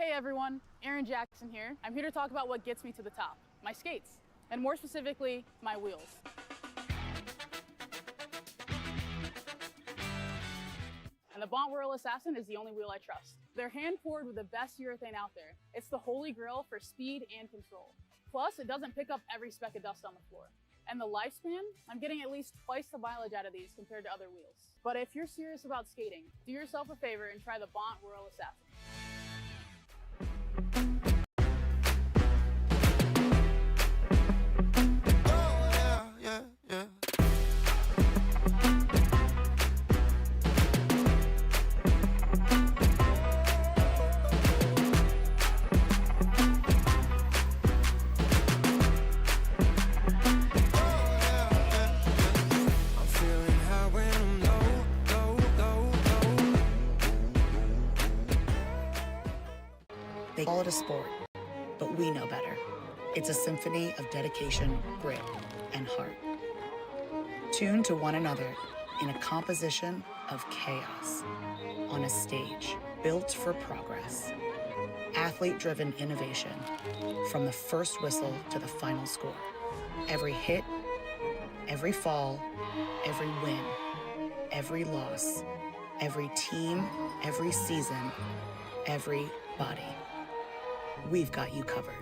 Hey everyone, Aaron Jackson here. I'm here to talk about what gets me to the top, my skates, and more specifically, my wheels. And the Bont Whirl Assassin is the only wheel I trust. They're hand-poured with the best urethane out there. It's the holy grail for speed and control. Plus, it doesn't pick up every speck of dust on the floor. And the lifespan, I'm getting at least twice the mileage out of these compared to other wheels. But if you're serious about skating, do yourself a favor and try the Bont Whirl Assassin. They call it a sport, but we know better. It's a symphony of dedication, grit, and heart. Tuned to one another in a composition of chaos on a stage built for progress. Athlete-driven innovation from the first whistle to the final score. Every hit, every fall, every win, every loss, every team, every season, every body. We've got you covered.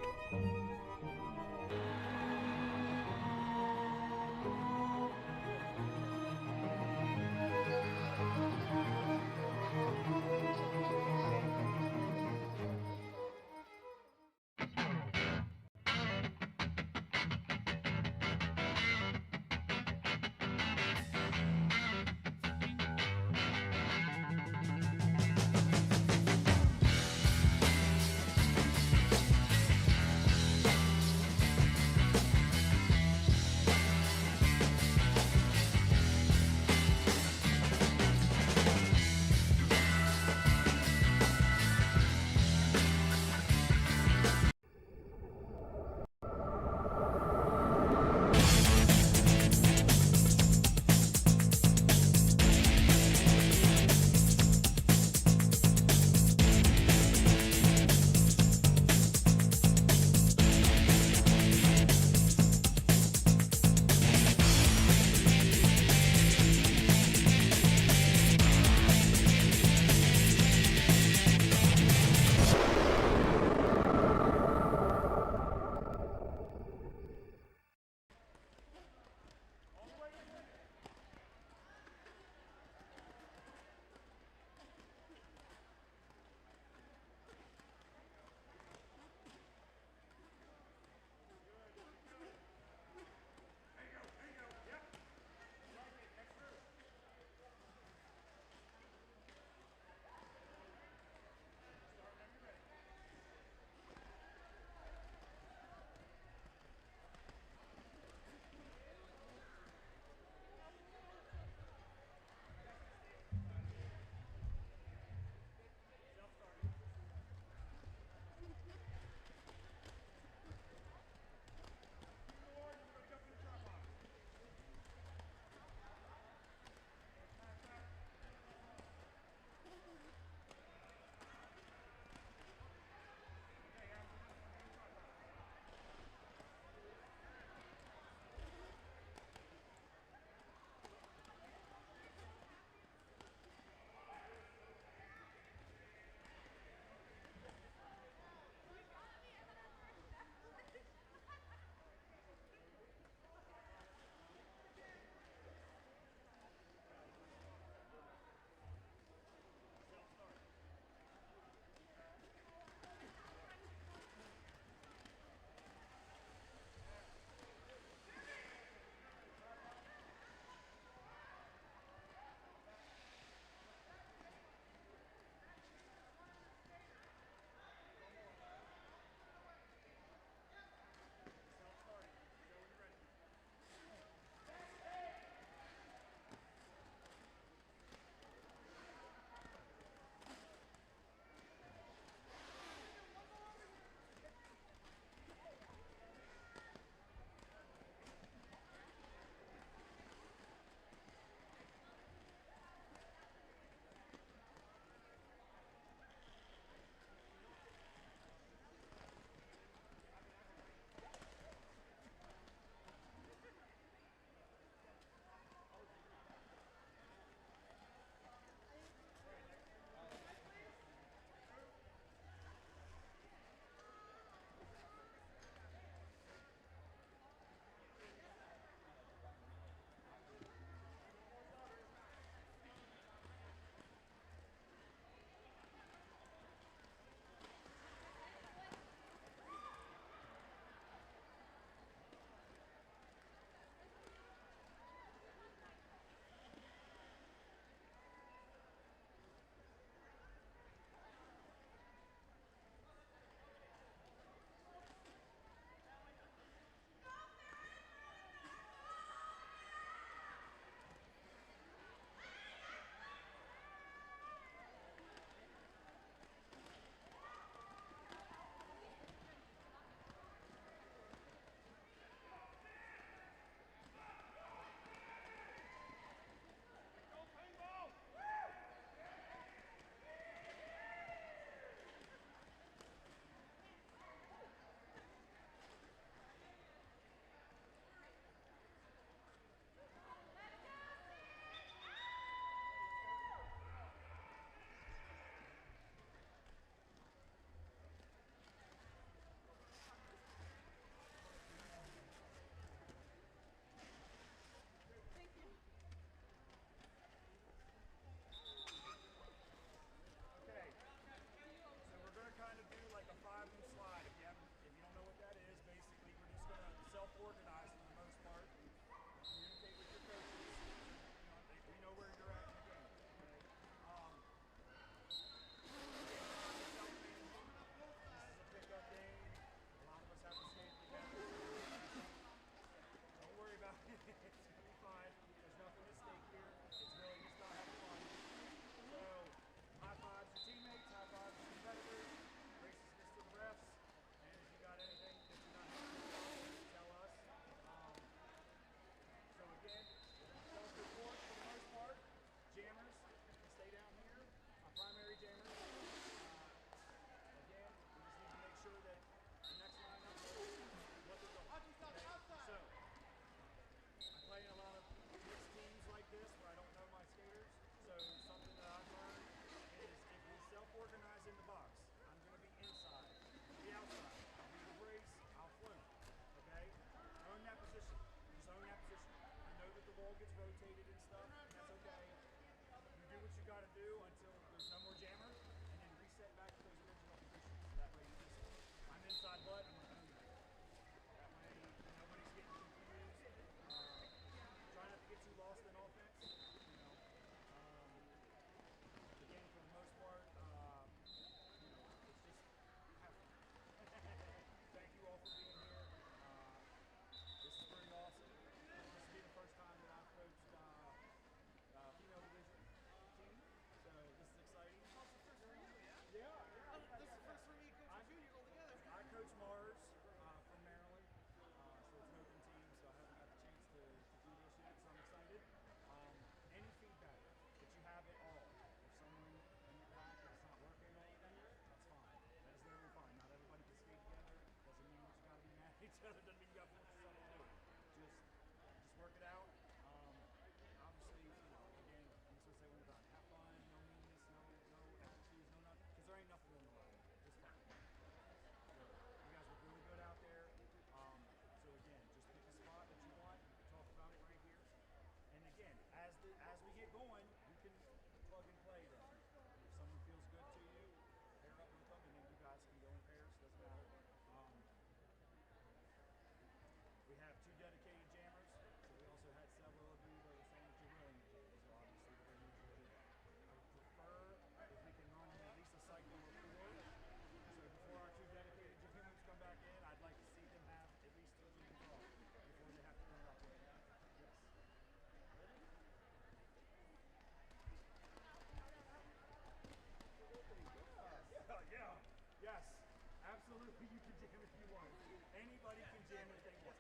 jam anything more.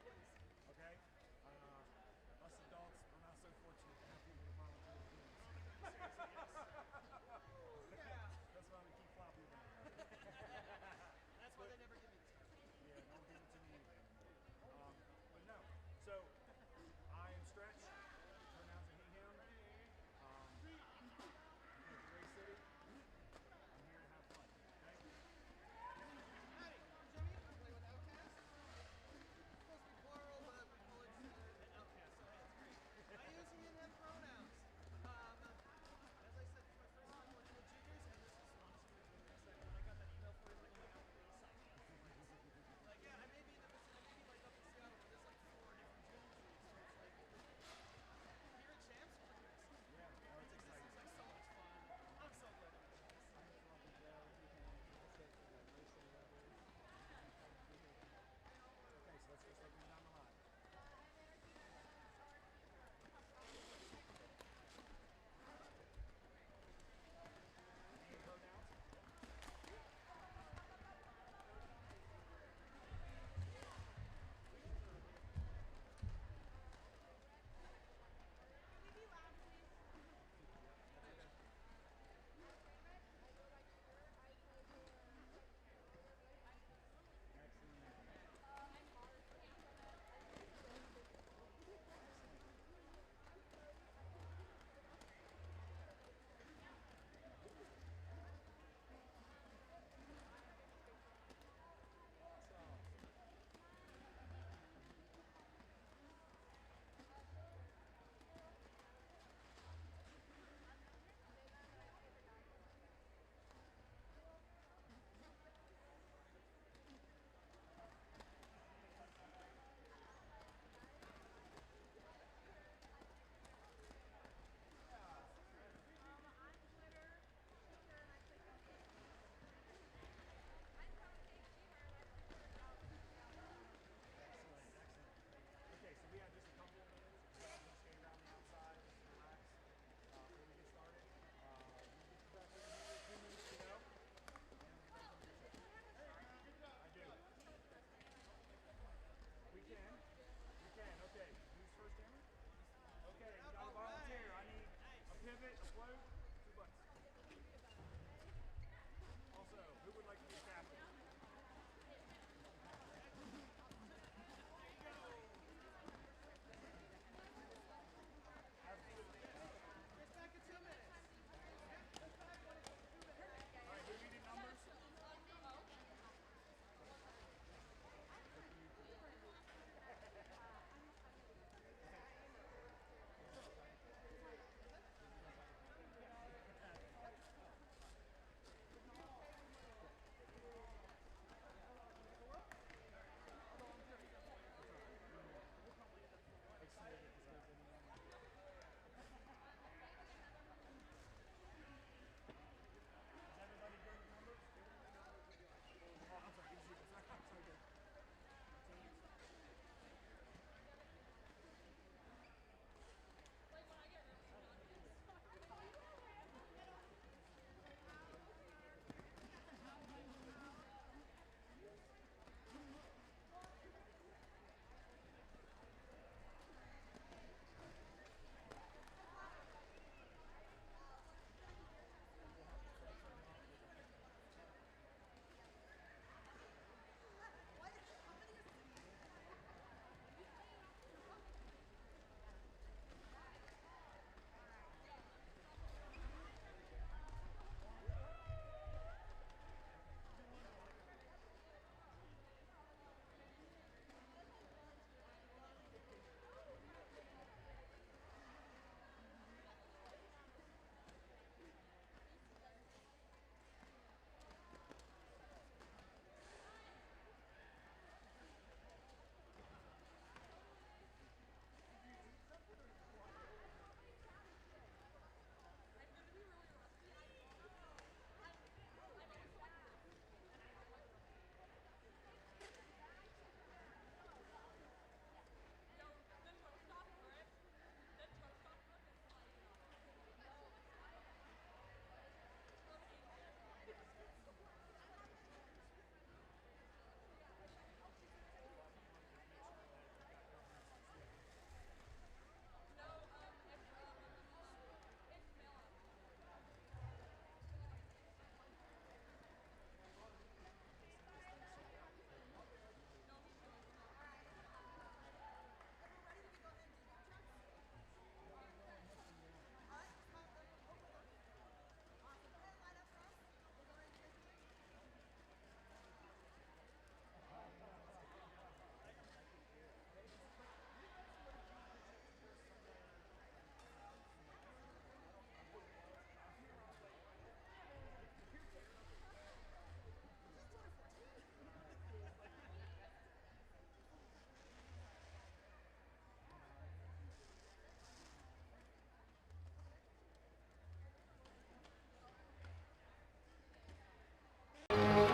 Okay? Us adults, we're not so fortunate to have people to volunteer to do this. That's why we keep floppy around. That's why they never give me this. Yeah, don't give it to me either anymore. But no. So, I am Stretch. Pronouns are he, him. With the Ray City. I'm here to have fun. Okay? Hey, Jimmy, you want to play with Outcast?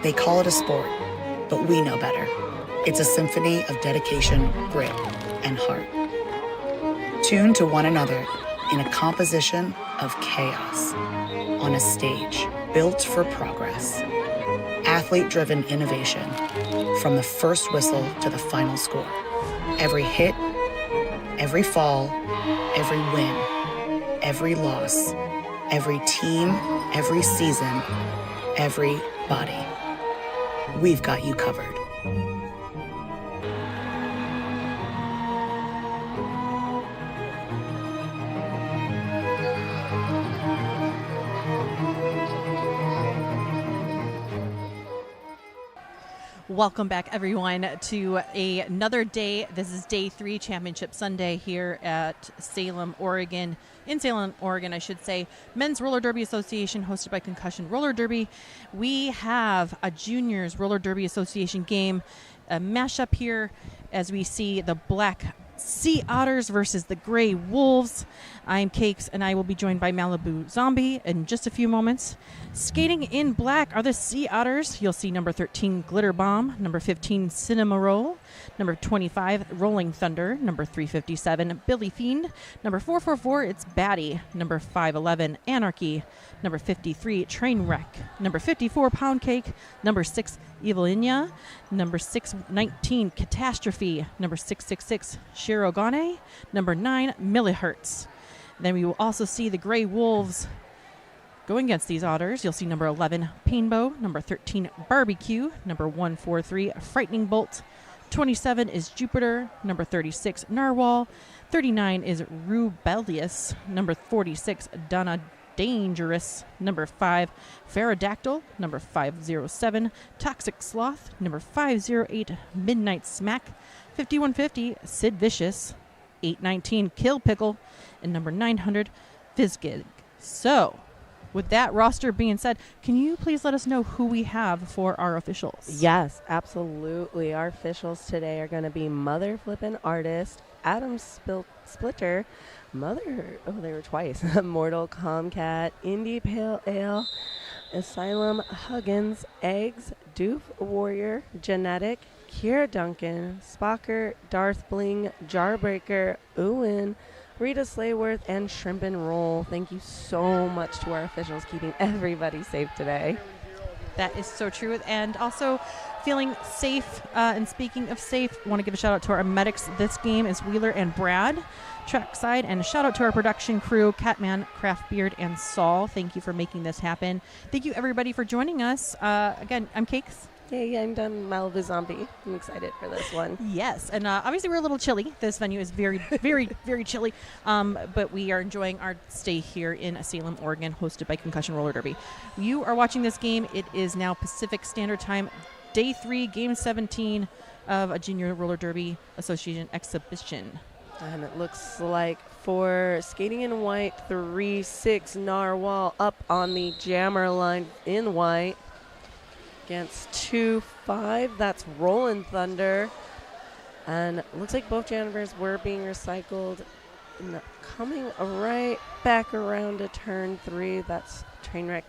They call it a sport, but we know better. It's a symphony of dedication, grit, and heart. Tuned to one another in a composition of chaos on a stage built for progress. Athlete-driven innovation from the first whistle to the final score. Every hit, every fall, every win, every loss, every team, every season, every body. We've got you covered. Welcome back, everyone, to another day. This is day 3, Championship Sunday here at Salem, Oregon. In Salem, Oregon, I should say. Men's Roller Derby Association, hosted by Concussion Roller Derby. We have a Juniors Roller Derby Association game, a mashup here as we see the Black Sea Otters versus the Gray Wolves. I'm Cakes, and I will be joined by Malibu Zombie in just a few moments. Skating in black are the Sea Otters. You'll see number 13, Glitter Bomb, number 15, Cinema Roll, number 25, Rolling Thunder, number 357, Billy Fiend, number 444, it's Batty, number 511, Anarchy, number 53, Trainwreck, number 54, Pound Cake, number 6, Evilinia, number 619, Catastrophe, number 666, Shirogane, number 9, Millihertz. Then we will also see the Gray Wolves going against these Otters. You'll see number 11, Painbow, number 13, Barbecue, number 143, Frightening Bolt, 27 is Jupiter, number 36, Narwhal, 39 is Rubellious, number 46, Donna Dangerous, number 5, Pterodactyl, number 507, Toxic Sloth, number 508, Midnight Smack, 5150, Sid Vicious, 819, Kill Pickle, and number 900, Fizzgig. So, with that roster being said, can you please let us know who we have for our officials? Yes, absolutely. Our officials today are going to be Mother Flippin' Artist, Adam Splitter, they were twice, Mortal Comcat, Indie Pale Ale, Asylum Huggins, Eggs, Doof Warrior, Genetic, Kiera Duncan, Spocker, Darth Bling, Jarbreaker, Uwin, Rita Slayworth, and Shrimp and Roll. Thank you so much to our officials keeping everybody safe today. That is so true. And also feeling safe. And speaking of safe, I want to give a shout out to our medics. This game is Wheeler and Brad, trackside. And a shout out to our production crew, Catman, Craftbeard, and Saul. Thank you for making this happen. Thank you, everybody, for joining us. Again, I'm Cakes. Hey, I'm done. Malibu Zombie. I'm excited for this one. Yes, and obviously we're a little chilly. This venue is very, very, very chilly. But we are enjoying our stay here in Salem, Oregon, hosted by Concussion Roller Derby. You are watching this game. It is now Pacific Standard Time, Day 3, Game 17 of a Junior Roller Derby Association exhibition. And it looks like for skating in white, 3-6 Narwhal up on the jammer line in white. Against 2-5, that's Rollin' Thunder. And it looks like both janitors were being recycled. And coming right back around to turn 3, that's Trainwreck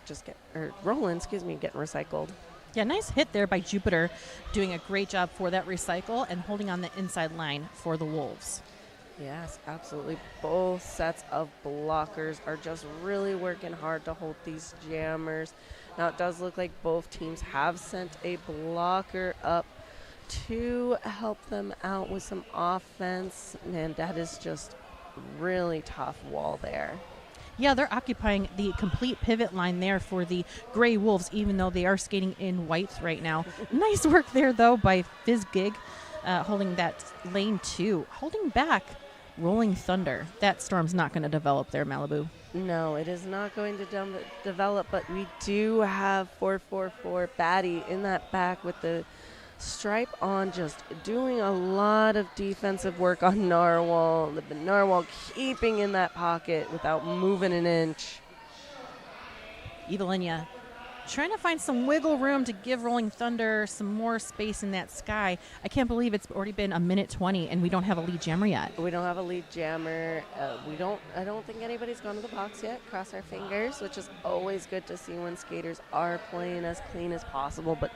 Rollin', getting recycled. Yeah, nice hit there by Jupiter, doing a great job for that recycle and holding on the inside line for the Wolves. Yes, absolutely. Both sets of blockers are just really working hard to hold these jammers. Now, it does look like both teams have sent a blocker up to help them out with some offense. Man, that is just really tough wall there. Yeah, they're occupying the complete pivot line there for the Gray Wolves, even though they are skating in whites right now. Nice work there, though, by Fizzgig, holding that lane 2. Holding back Rolling Thunder. That storm's not going to develop there, Malibu. No, it is not going to develop, but we do have 444 Batty in that back with the stripe on, just doing a lot of defensive work on Narwhal. The Narwhal keeping in that pocket without moving an inch. Evilinia trying to find some wiggle room to give Rolling Thunder some more space in that sky. I can't believe it's already been 1:20 and we don't have a lead jammer yet. We don't have a lead jammer. I don't think anybody's gone to the box yet. Cross our fingers, which is always good to see when skaters are playing as clean as possible. But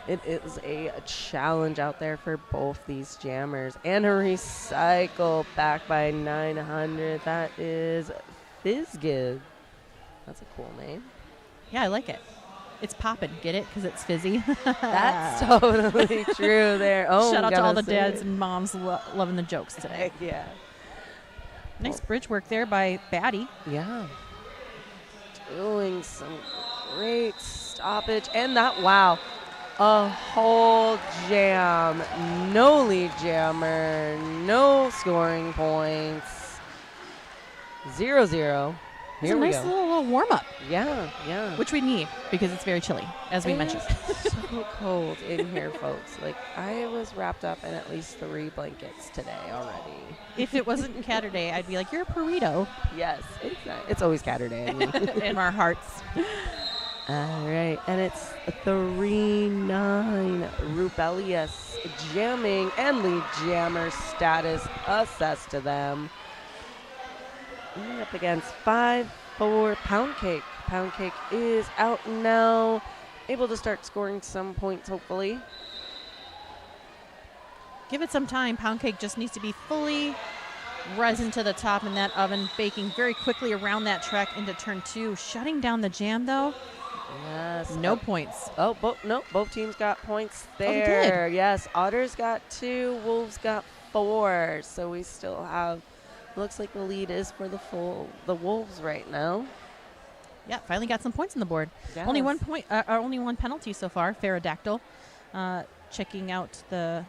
it is a challenge out there for both these jammers. And a recycle back by 900. That is Fizzgib. That's a cool name. Yeah, I like it. It's poppin', get it? Because it's fizzy. That's totally true there. Oh, shout out to all the dads and moms loving the jokes today. Yeah. Nice bridge work there by Batty. Yeah. Doing some great stoppage. And that, wow, a whole jam. No lead jammer. No scoring points. 0-0. It's Here a we nice go. little warm-up, Yeah. which we need because it's very chilly, as we mentioned. It's so cold in here, folks. Like, I was wrapped up in at least 3 blankets today already. If it wasn't Saturday, I'd be like, you're a burrito. Yes, it's always Saturday. I mean. In our hearts. All right, and it's 3-9. Rubelius jamming and lead jammer status assessed to them. And up against 5-4 Pound Cake. Pound Cake is out now, able to start scoring some points, hopefully. Give it some time. Pound Cake just needs to be fully resin to the top in that oven, baking very quickly around that track into turn 2. Shutting down the jam, though. Yes. No points. Oh, both teams got points they there. did. Yes, Otters got 2, Wolves got 4. So we still have, looks like the lead is for the Wolves right now. Yeah, finally got some points on the board. Yes. Only 1 point, only 1 penalty so far. Pterodactyl checking out the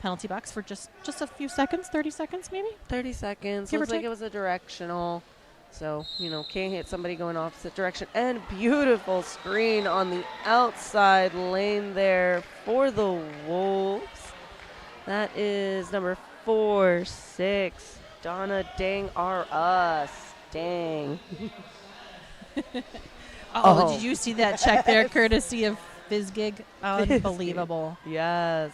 penalty box for just a few seconds, 30 seconds maybe. 30 seconds. Give or Looks like take. it was a directional. So, can't hit somebody going opposite direction. And beautiful screen on the outside lane there for the Wolves. That is number 4-6. Donna Dang are us. Dang. Oh, did you see that check there, courtesy of Fizzgig? Unbelievable. Yes.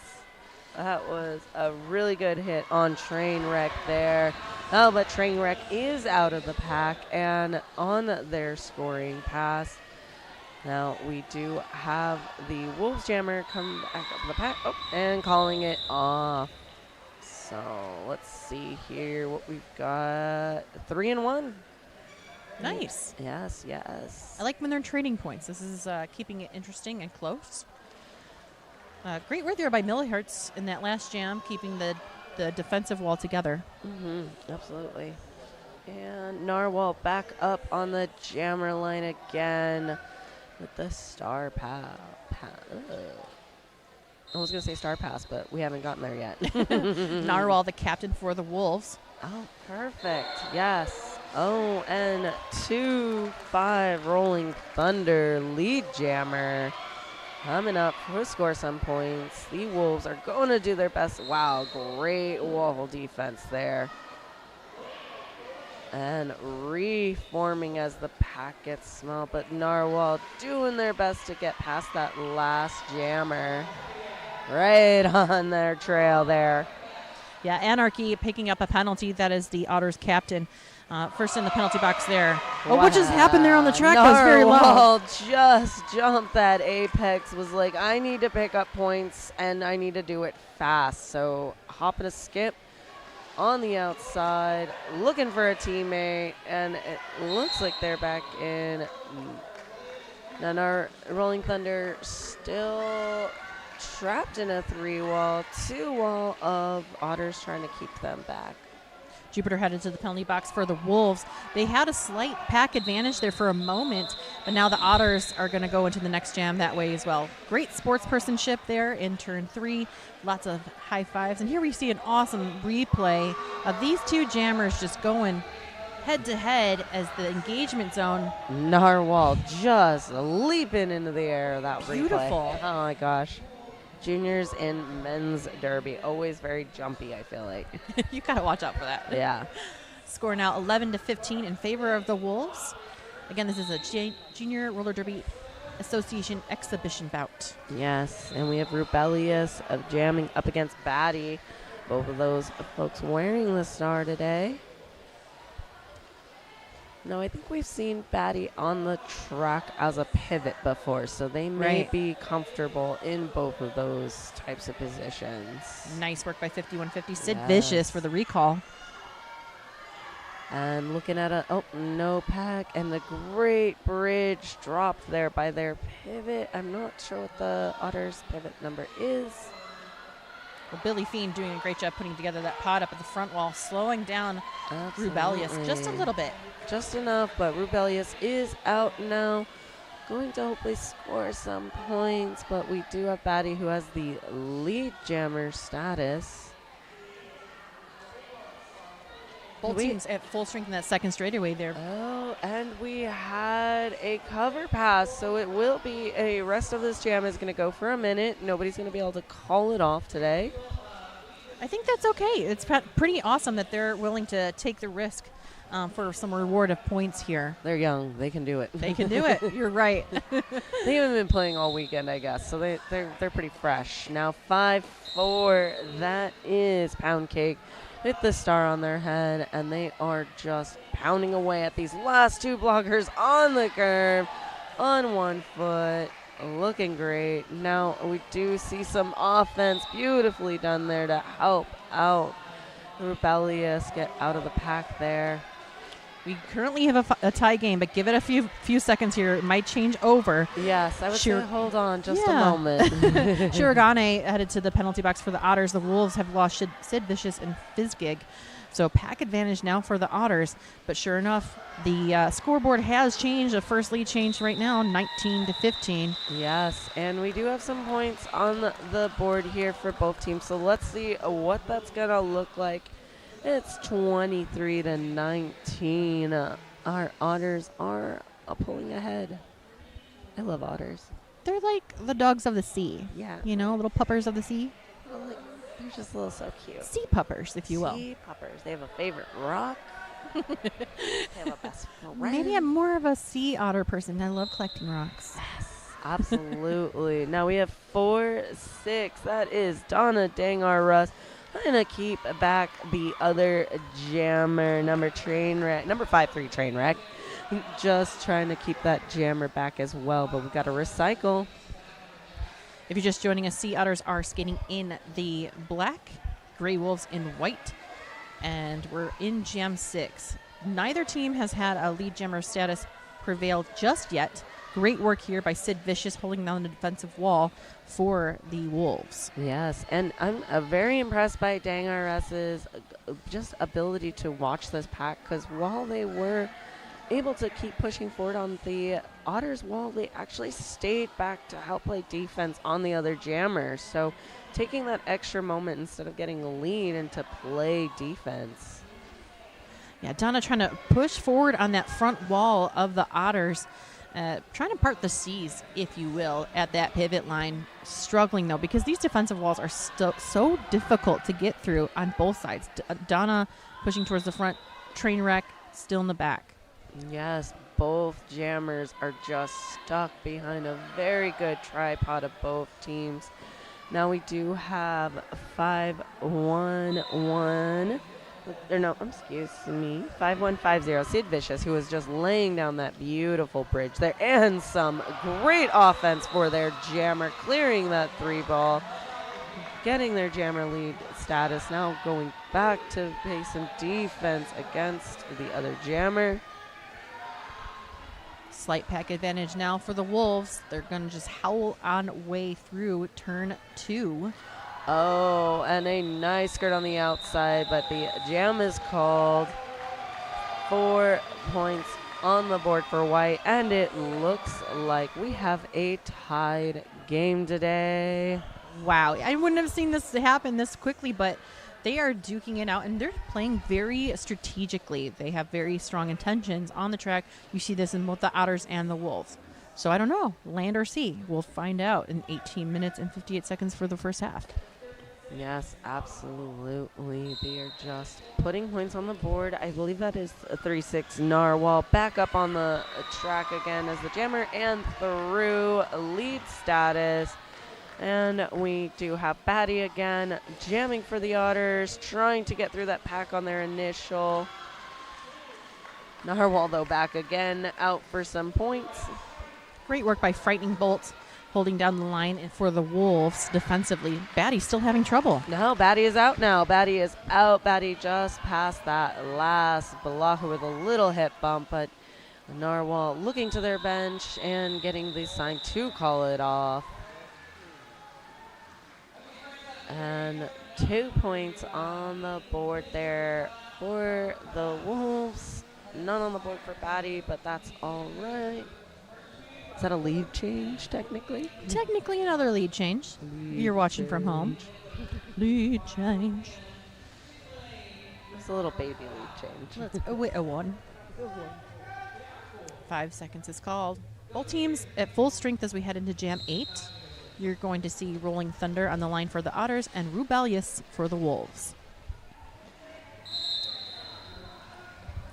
That was a really good hit on Trainwreck there. Oh, but Trainwreck is out of the pack and on their scoring pass. Now we do have the Wolves Jammer come back up the pack and calling it off. So let's see here what we've got. 3-1. Nice. Yes. I like when they're trading points. This is keeping it interesting and close. Great work there by Millihertz in that last jam, keeping the defensive wall together. Mm-hmm, absolutely. And Narwhal back up on the jammer line again with the star pass. I was going to say star pass, but we haven't gotten there yet. Narwhal, the captain for the Wolves. Oh, perfect. Yes. Oh, and 2-5 Rolling Thunder lead jammer. Coming up to score some points. The Wolves are going to do their best. Wow, great wall defense there. And reforming as the pack gets small, but Narwhal doing their best to get past that last jammer. Right on their trail there. Yeah, Anarchy picking up a penalty. That is the Otters captain. First in the penalty box there. Oh, what just happened there on the track? That was very loud. Narwhal just jumped that apex, was like, I need to pick up points and I need to do it fast. So hop and a skip on the outside, looking for a teammate, and it looks like they're back in. Now our Rolling Thunder still trapped in a 3-wall, 2-wall of Otters trying to keep them back. Jupiter headed to the penalty box for the Wolves. They had a slight pack advantage there for a moment, but now the Otters are going to go into the next jam that way as well. Great sportspersonship there in turn 3. Lots of high fives. And here we see an awesome replay of these two jammers just going head to head as the engagement zone. Narwhal just leaping into the air. That Beautiful. replay. Oh my gosh. Juniors in men's derby, always very jumpy, I feel like. You got to watch out for that. Yeah. Score now 11-15 in favor of the Wolves. Again, this is a junior roller derby Association exhibition bout. Yes, and we have Rebellious of jamming up against Batty. Both of those folks wearing the star today. No, I think we've seen Batty on the track as a pivot before, so they may be comfortable in both of those types of positions. Nice work by 5150. Sid Vicious for the recall. And looking at no pack, and the great bridge dropped there by their pivot. I'm not sure what the Otters pivot number is. Well, Billy Fiend doing a great job putting together that pod up at the front wall, slowing down Rebellious just a little bit. Just enough, but Rebellious is out now. Going to hopefully score some points, but we do have Batty who has the lead jammer status. Both teams at full strength in that second straightaway there. Oh, and we had a cover pass, so it will be a rest of this jam is going to go for a minute. Nobody's going to be able to call it off today. I think that's okay. It's pretty awesome that they're willing to take the risk for some reward of points here. They're young. They can do it. They can do it. You're right. They haven't been playing all weekend, I guess, so they're pretty fresh. Now 5-4, that is Pound Cake with the star on their head, and they are just pounding away at these last two blockers on the curve on 1 foot. Looking great. Now we do see some offense beautifully done there to help out Rebellious get out of the pack there. We currently have a tie game, but give it a few seconds here. It might change over. Yes, I would say hold on just a moment. Shirogane headed to the penalty box for the Otters. The Wolves have lost Sid Vicious and Fizzgig. So pack advantage now for the Otters. But sure enough, the scoreboard has changed. The first lead changed right now, 19-15. Yes, and we do have some points on the board here for both teams. So let's see what that's going to look like. It's 23-19. Our Otters are pulling ahead. I love Otters. They're like the dogs of the sea. Yeah. You know, little puppers of the sea. Well, they're just a little so cute. Sea puppers, if you will. Sea puppers. They have a favorite rock. They have a best friend. Maybe I'm more of a sea otter person. I love collecting rocks. Yes, absolutely. Now we have 4-6. That is Donna Dangar Russ. Trying to keep back the other jammer, number 5-3 Trainwreck. Just trying to keep that jammer back as well, but we've got to recycle. If you're just joining us, Sea Otters are skating in the black, Gray Wolves in white, and we're in Jam 6. Neither team has had a lead jammer status prevailed just yet. Great work here by Sid Vicious holding down the defensive wall for the Wolves. Yes, and I'm very impressed by Dangar's just ability to watch this pack, because while they were able to keep pushing forward on the Otters wall, they actually stayed back to help play defense on the other jammers. So taking that extra moment instead of getting a lead and to play defense. Yeah, Donna trying to push forward on that front wall of the Otters. Trying to part the seas, if you will, at that pivot line. Struggling, though, because these defensive walls are so difficult to get through on both sides. Donna pushing towards the front, Trainwreck still in the back. Yes, both jammers are just stuck behind a very good tripod of both teams. Now we do have 5-1-1. Excuse me, 5-1-5-0. Sid Vicious, who was just laying down that beautiful bridge there, and some great offense for their jammer, clearing that 3-ball, getting their jammer lead status. Now going back to play some defense against the other jammer. Slight pack advantage now for the Wolves. They're going to just howl on way through turn 2. Oh, and a nice skirt on the outside, but the jam is called. 4 points on the board for white, and it looks like we have a tied game today. Wow, I wouldn't have seen this happen this quickly, but they are duking it out, and they're playing very strategically. They have very strong intentions on the track. You see this in both the Otters and the Wolves. So I don't know, land or sea. We'll find out in 18 minutes and 58 seconds for the first half. Yes, absolutely. They are just putting points on the board. I believe that is a 3-6 Narwhal. Back up on the track again as the jammer and through lead status. And we do have Batty again jamming for the Otters, trying to get through that pack on their initial. Narwhal, though, back again, out for some points. Great work by Frightening Bolt, holding down the line for the Wolves defensively. Batty's still having trouble. No, Batty is out now. Batty is out. Batty just passed that last blocker with a little hip bump, but Narwhal looking to their bench and getting the sign to call it off. And 2 points on the board there for the Wolves. None on the board for Batty, but that's all right. Is that a lead change, technically? Technically another lead change. You're watching from home. Lead change. It's a little baby lead change. Let's wait a one. 5 seconds is called. Both teams at full strength as we head into Jam 8. You're going to see Rolling Thunder on the line for the Otters and Rubelius for the Wolves.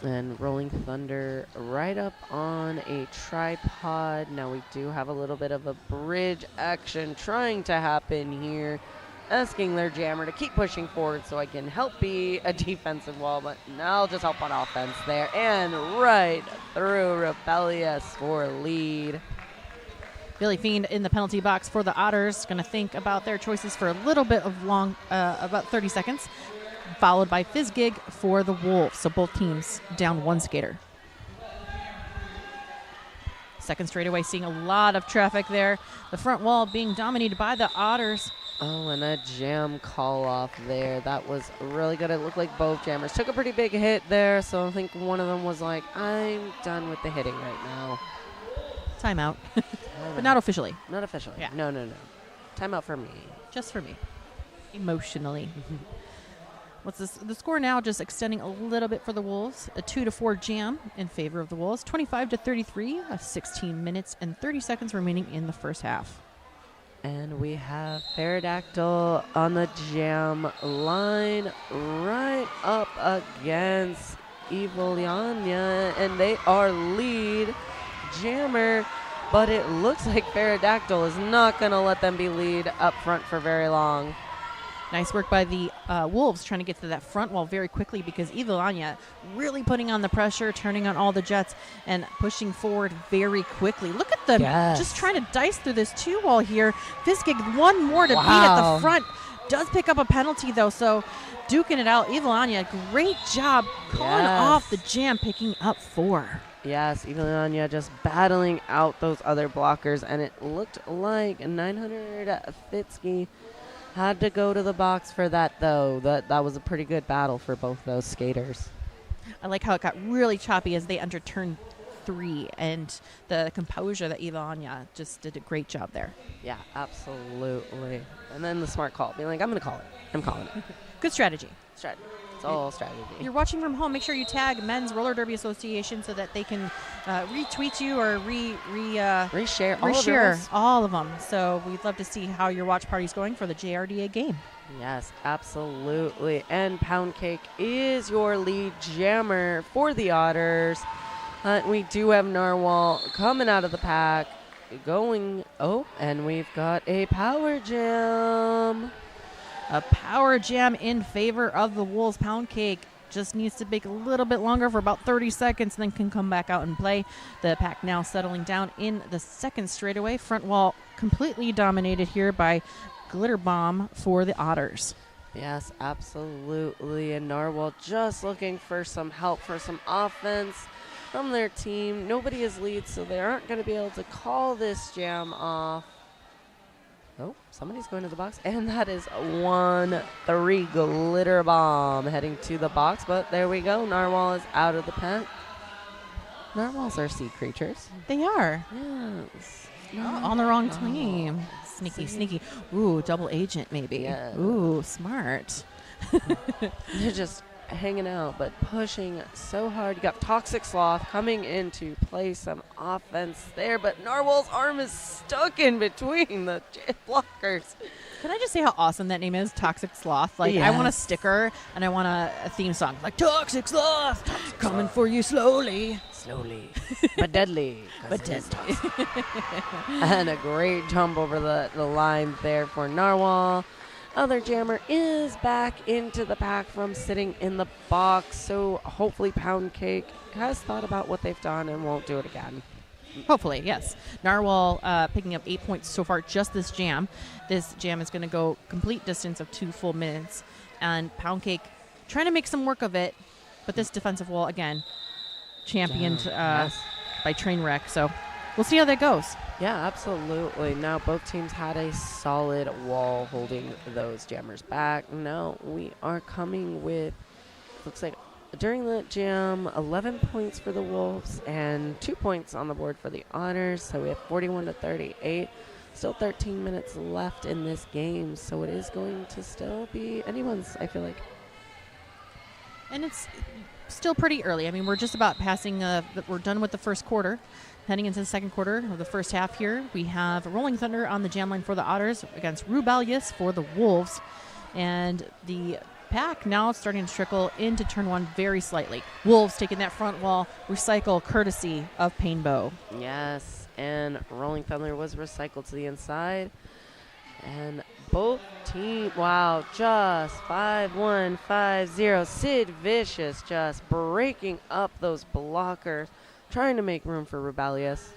And Rolling Thunder right up on a tripod. Now we do have a little bit of a bridge action trying to happen here. Asking their jammer to keep pushing forward so I can help be a defensive wall, but now I'll just help on offense there. And right through Rebellious for lead. Billy Fiend in the penalty box for the Otters. Going to think about their choices for a little bit of long, about 30 seconds. Followed by Fizzgig for the Wolves. So both teams down one skater. Second straightaway, seeing a lot of traffic there. The front wall being dominated by the Otters. Oh, and a jam call off there. That was really good. It looked like both jammers took a pretty big hit there. So I think one of them was like, I'm done with the hitting right now. Timeout. But not officially. Not officially. Yeah. No. Timeout for me. Just for me. Emotionally. What's this? The score now just extending a little bit for the Wolves. A 2-4 jam in favor of the Wolves. 25-33. 16 minutes and 30 seconds remaining in the first half. And we have Pterodactyl on the jam line right up against Eviliania. And they are lead jammer. But it looks like Pterodactyl is not going to let them be lead up front for very long. Nice work by the Wolves trying to get to that front wall very quickly because Eviliania really putting on the pressure, turning on all the jets, and pushing forward very quickly. Look at them just trying to dice through this 2-wall here. Fizzgig one more to beat at the front. Does pick up a penalty, though, so duking it out. Eviliania, great job calling off the jam, picking up 4. Yes, Eviliania just battling out those other blockers, and it looked like 900 Fitzky had to go to the box for that, though. That was a pretty good battle for both those skaters. I like how it got really choppy as they entered turn 3, and the composure that Eviliania just did a great job there. Yeah, absolutely. And then the smart call, being like, I'm going to call it. I'm calling it. Good strategy. Strategy. It's all strategy. You're watching from home. Make sure you tag Men's Roller Derby Association so that they can retweet you or reshare all of them. So we'd love to see how your watch party's going for the JRDA game. Yes, absolutely. And Pound Cake is your lead jammer for the Otters. We do have Narwhal coming out of the pack, going. Oh, and we've got a power jam. A power jam in favor of the Wolves. Pound Cake just needs to bake a little bit longer for about 30 seconds, and then can come back out and play. The pack now settling down in the second straightaway. Front wall completely dominated here by Glitter Bomb for the Otters. Yes, absolutely. And Narwhal just looking for some help, for some offense from their team. Nobody is lead, so they aren't going to be able to call this jam off. Oh, somebody's going to the box. And that is 1-3 Glitter Bomb heading to the box. But there we go. Narwhal is out of the pack. Narwhals are sea creatures. They are. Yes. On the wrong team. Sneaky. Ooh, double agent maybe. Yes. Ooh, smart. They're just hanging out, but pushing so hard. You got Toxic Sloth coming in to play some offense there, but Narwhal's arm is stuck in between the blockers. Can I just say how awesome that name is? Toxic Sloth. Like, I want a sticker and I want a theme song. Like, Toxic Sloth, coming for you slowly. Slowly, but deadly. But deadly. And a great jump over the line there for Narwhal. Other jammer is back into the pack from sitting in the box. So hopefully Pound Cake has thought about what they've done and won't do it again. Hopefully, yes. Narwhal picking up 8 points so far, just this jam. This jam is going to go complete distance of 2 full minutes. And Pound Cake trying to make some work of it. But this defensive wall, again, championed by Trainwreck. So we'll see how that goes. Yeah, absolutely. Now both teams had a solid wall holding those jammers back. Now we are coming with, looks like during the jam, 11 points for the Wolves and 2 points on the board for the Otters. So we have 41-38. Still 13 minutes left in this game. So it is going to still be anyone's, I feel like. And it's still pretty early. I mean, we're just about passing, we're done with the first quarter. Heading into the second quarter of the first half here, we have Rolling Thunder on the jam line for the Otters against Rebellious for the Wolves. And the pack now starting to trickle into turn one very slightly. Wolves taking that front wall, recycle courtesy of Painbow. Yes, and Rolling Thunder was recycled to the inside. And both teams, wow, just 5-1, 5-0. Sid Vicious just breaking up those blockers, trying to make room for Rebellious.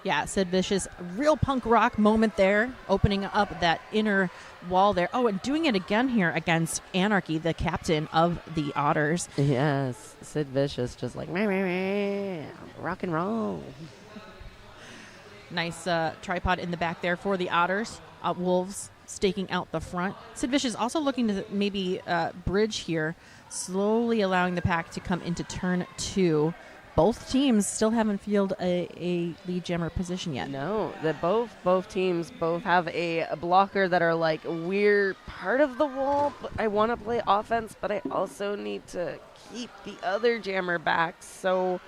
Yeah, Sid Vicious, real punk rock moment there, opening up that inner wall there. Oh, and doing it again here against Anarchy, the captain of the Otters. Yes, Sid Vicious just like, meh, meh, meh, rock and roll. Nice tripod in the back there for the Otters. Wolves staking out the front. Sid Vicious also looking to maybe bridge here, slowly allowing the pack to come into turn two. Both teams still haven't fielded a lead jammer position yet. No, both teams both have a blocker that are like, we're part of the wall, but I want to play offense, but I also need to keep the other jammer back. So,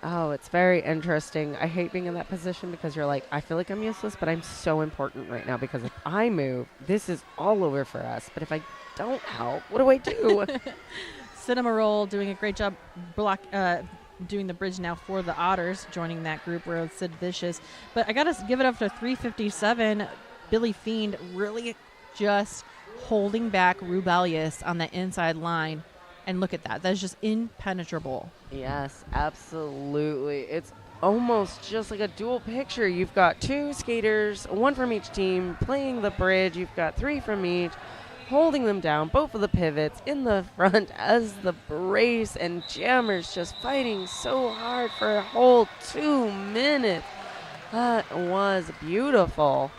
it's very interesting. I hate being in that position because you're like, I feel like I'm useless, but I'm so important right now because if I move, this is all over for us. But if I don't help, what do I do? Cinema Roll doing a great job doing the bridge now for the Otters, joining that group where it's Sid Vicious. But I got to give it up to 357. Billy Fiend really just holding back Rebellious on the inside line. And look at that. That's just impenetrable. Yes, absolutely. It's almost just like a dual picture. You've got two skaters, one from each team, playing the bridge. You've got three from each, holding them down, both of the pivots in the front as the brace and jammers just fighting so hard for a whole 2 minutes. That was beautiful.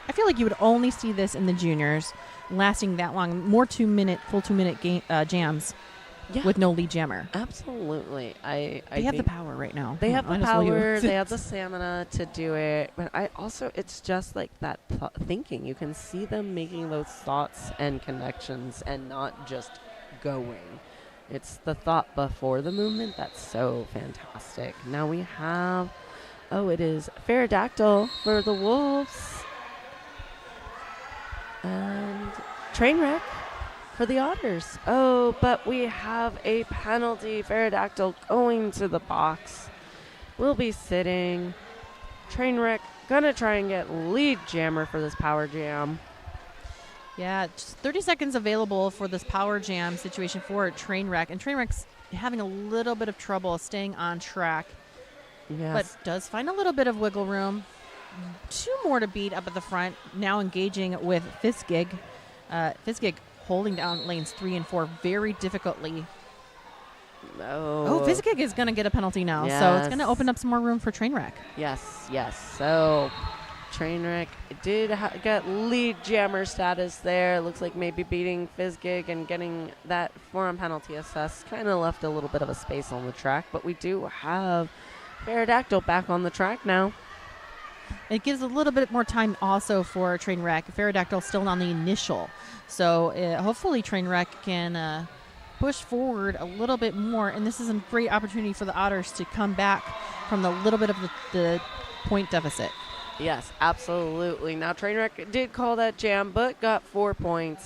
I feel like you would only see this in the juniors lasting that long, more full 2 minute jams. Yeah. With no lead jammer. Absolutely. They have the power right now. They have the power. They have the stamina to do it. But it's just like that thinking. You can see them making those thoughts and connections and not just going. It's the thought before the movement that's so fantastic. Now we have, it is Pterodactyl for the Wolves. And Trainwreck for the Otters. But we have a penalty. Pterodactyl going to the box. Will be sitting. Trainwreck gonna try and get lead jammer for this power jam. Yeah, just 30 seconds available for this power jam situation for Trainwreck. And Trainwreck's having a little bit of trouble staying on track. Yes. But does find a little bit of wiggle room. 2 more to beat up at the front. Now engaging with Fizzgig. Fizzgig holding down lanes 3 and 4 very difficultly. Fizzgig is going to get a penalty now. Yes. So it's going to open up some more room for Trainwreck. Yes. So Trainwreck did get lead jammer status there. Looks like maybe beating Fizzgig and getting that forearm penalty assessed. Kind of left a little bit of a space on the track. But we do have Pterodactyl back on the track now. It gives a little bit more time also for Trainwreck. Pterodactyl still on the initial. So hopefully Trainwreck can push forward a little bit more. And this is a great opportunity for the Otters to come back from the little bit of the point deficit. Yes, absolutely. Now, Trainwreck did call that jam, but got 4 points.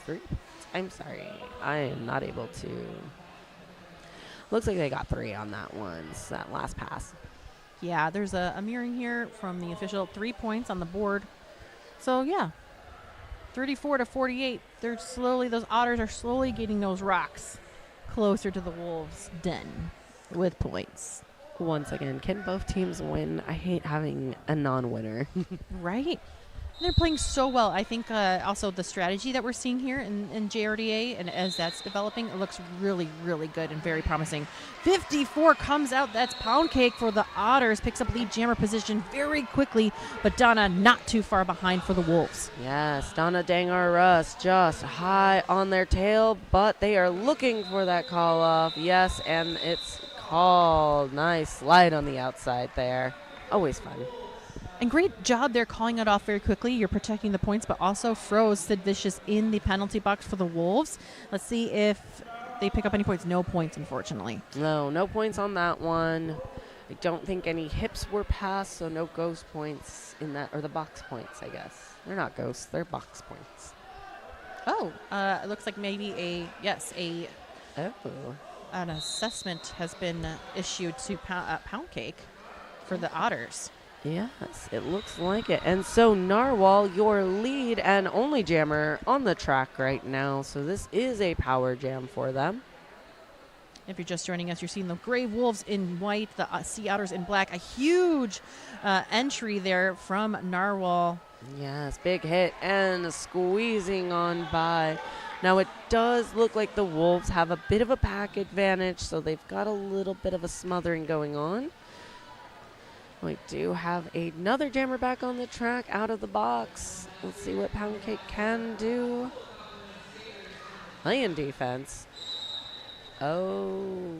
3 points? I'm sorry. I am not able to. Looks like they got 3 on that one, so that last pass. Yeah, there's a mirroring here from the official. 3 points on the board. So, yeah, 34 to 48. Those Otters are slowly getting those rocks closer to the Wolves' den with points. Once again, can both teams win? I hate having a non-winner. Right. They're playing so well. I think also the strategy that we're seeing here in JRDA, and as that's developing, it looks really, really good and very promising. 54 comes out. That's Pound Cake for the Otters. Picks up lead jammer position very quickly, but Donna not too far behind for the Wolves. Yes, Donna Dangar Russ just high on their tail, but they are looking for that call off. Yes, and it's called. Nice slide on the outside there. Always fun. And great job there calling it off very quickly. You're protecting the points, but also froze Sid Vicious in the penalty box for the Wolves. Let's see if they pick up any points. No points, unfortunately. No points on that one. I don't think any hips were passed, so no ghost points in that, or the box points, I guess. They're not ghosts, they're box points. Oh, it looks like maybe Oh. an assessment has been issued to Pound Cake for the Otters. Yes, it looks like it. And so Narwhal, your lead and only jammer on the track right now. So this is a power jam for them. If you're just joining us, you're seeing the Gray Wolves in white, the Sea Otters in black. A huge entry there from Narwhal. Yes, big hit and squeezing on by. Now it does look like the Wolves have a bit of a pack advantage, so they've got a little bit of a smothering going on. We do have another jammer back on the track, out of the box. Let's see what Pound Cake can do. Playing defense. Oh.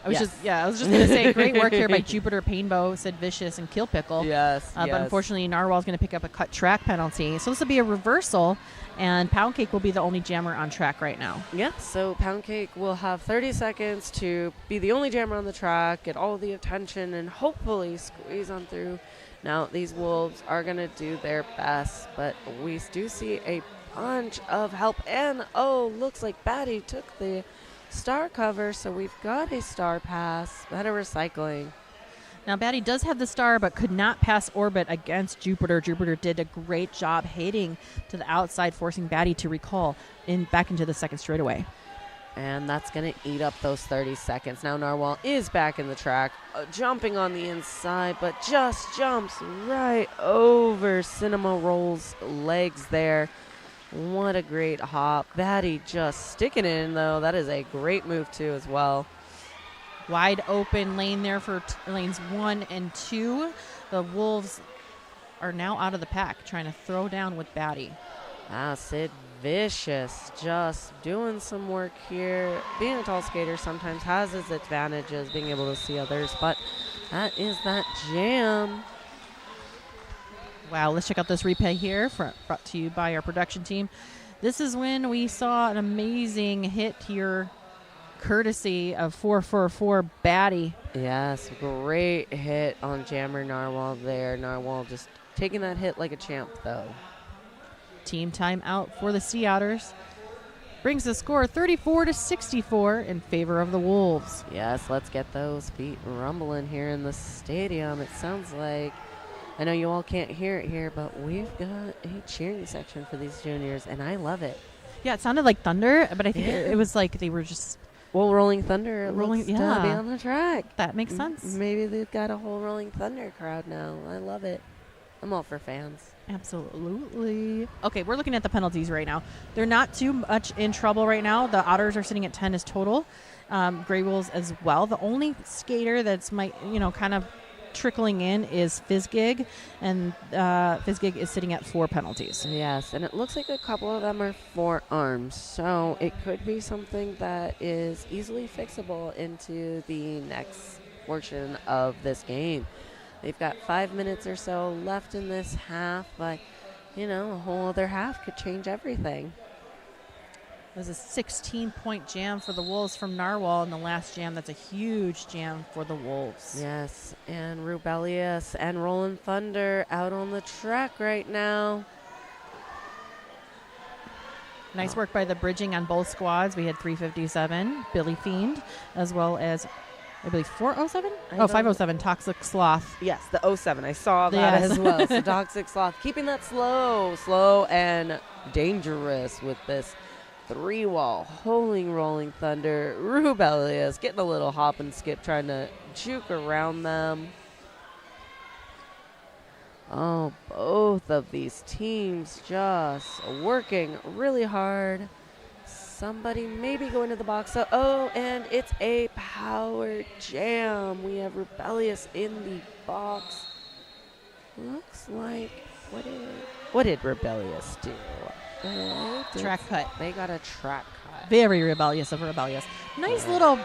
I was just going to say, great work here by Jupiter, Painbow, Sid Vicious, and Kill Pickle. Yes, But unfortunately, Narwhal's going to pick up a cut track penalty. So this will be a reversal, and Pound Cake will be the only jammer on track right now. Yeah, so Pound Cake will have 30 seconds to be the only jammer on the track, get all the attention, and hopefully squeeze on through. Now, these Wolves are going to do their best, but we do see a bunch of help. And, looks like Batty took the star cover, so we've got a star pass. Better recycling. Now, Batty does have the star, but could not pass orbit against Jupiter. Jupiter did a great job hitting to the outside, forcing Batty to recall back into the second straightaway. And that's going to eat up those 30 seconds. Now Narwhal is back in the track, jumping on the inside, but just jumps right over Cinema Roll's legs there. What a great hop. Batty just sticking it in, though. That is a great move, too, as well. Wide open lane there for lanes 1 and 2. The Wolves are now out of the pack, trying to throw down with Batty. Sid Vicious just doing some work here. Being a tall skater sometimes has its advantages, being able to see others, but that is that jam. Wow, let's check out this replay here, brought to you by our production team. This is when we saw an amazing hit here, courtesy of 444 Batty. Yes, great hit on Jammer Narwhal there. Narwhal just taking that hit like a champ, though. Team timeout for the Sea Otters. Brings the score 34 to 64 in favor of the Wolves. Yes, let's get those feet rumbling here in the stadium. It sounds like, I know you all can't hear it here, but we've got a cheering section for these juniors, and I love it. Yeah, it sounded like thunder, but I think it was like they were just... Well, Rolling Thunder rolling, looks to be on the track. That makes sense. Maybe they've got a whole Rolling Thunder crowd now. I love it. I'm all for fans. Absolutely. Okay, we're looking at the penalties right now. They're not too much in trouble right now. The Otters are sitting at 10 as total. Gray Wolves as well. The only skater that's kind of trickling in is Fizzgig, and Fizzgig is sitting at 4 penalties. Yes, and it looks like a couple of them are forearms, so it could be something that is easily fixable into the next portion of this game. They've got 5 minutes or so left in this half, but, a whole other half could change everything. It was a 16-point jam for the Wolves from Narwhal in the last jam. That's a huge jam for the Wolves. Yes, and Rebellious and Rolling Thunder out on the track right now. Nice work by the bridging on both squads. We had 357, Billy Fiend, as well as, I believe, 407? 507, Toxic Sloth. Yes, the 07. I saw that as well. So Toxic Sloth keeping that slow and dangerous with this 3-wall holding Rolling Thunder. Rebellious getting a little hop and skip, trying to juke around them. Oh, both of these teams just working really hard. Somebody maybe going to the box. Oh, and it's a power jam. We have Rebellious in the box. Looks like, what did Rebellious do? Track cut. They got a track cut. Very rebellious of Rebellious. Nice little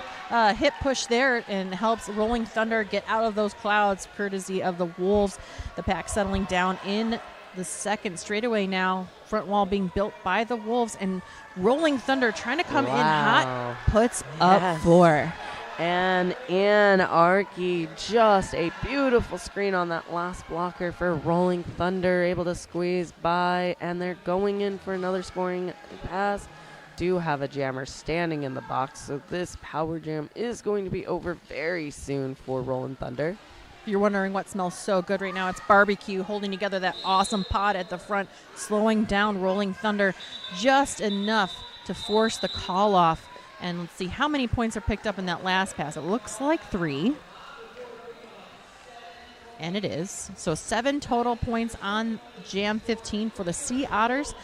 hip push there, and helps Rolling Thunder get out of those clouds courtesy of the Wolves. The pack settling down in the second straightaway now. Front wall being built by the Wolves, and Rolling Thunder trying to come in hot. Puts up 4. And Anarchy, just a beautiful screen on that last blocker for Rolling Thunder, able to squeeze by, and they're going in for another scoring pass. Do have a jammer standing in the box, so this power jam is going to be over very soon for Rolling Thunder. If you're wondering what smells so good right now, it's barbecue holding together that awesome pod at the front, slowing down Rolling Thunder just enough to force the call off. And let's see how many points are picked up in that last pass. It looks like 3. And it is. So 7 total points on Jam 15 for the Sea Otters.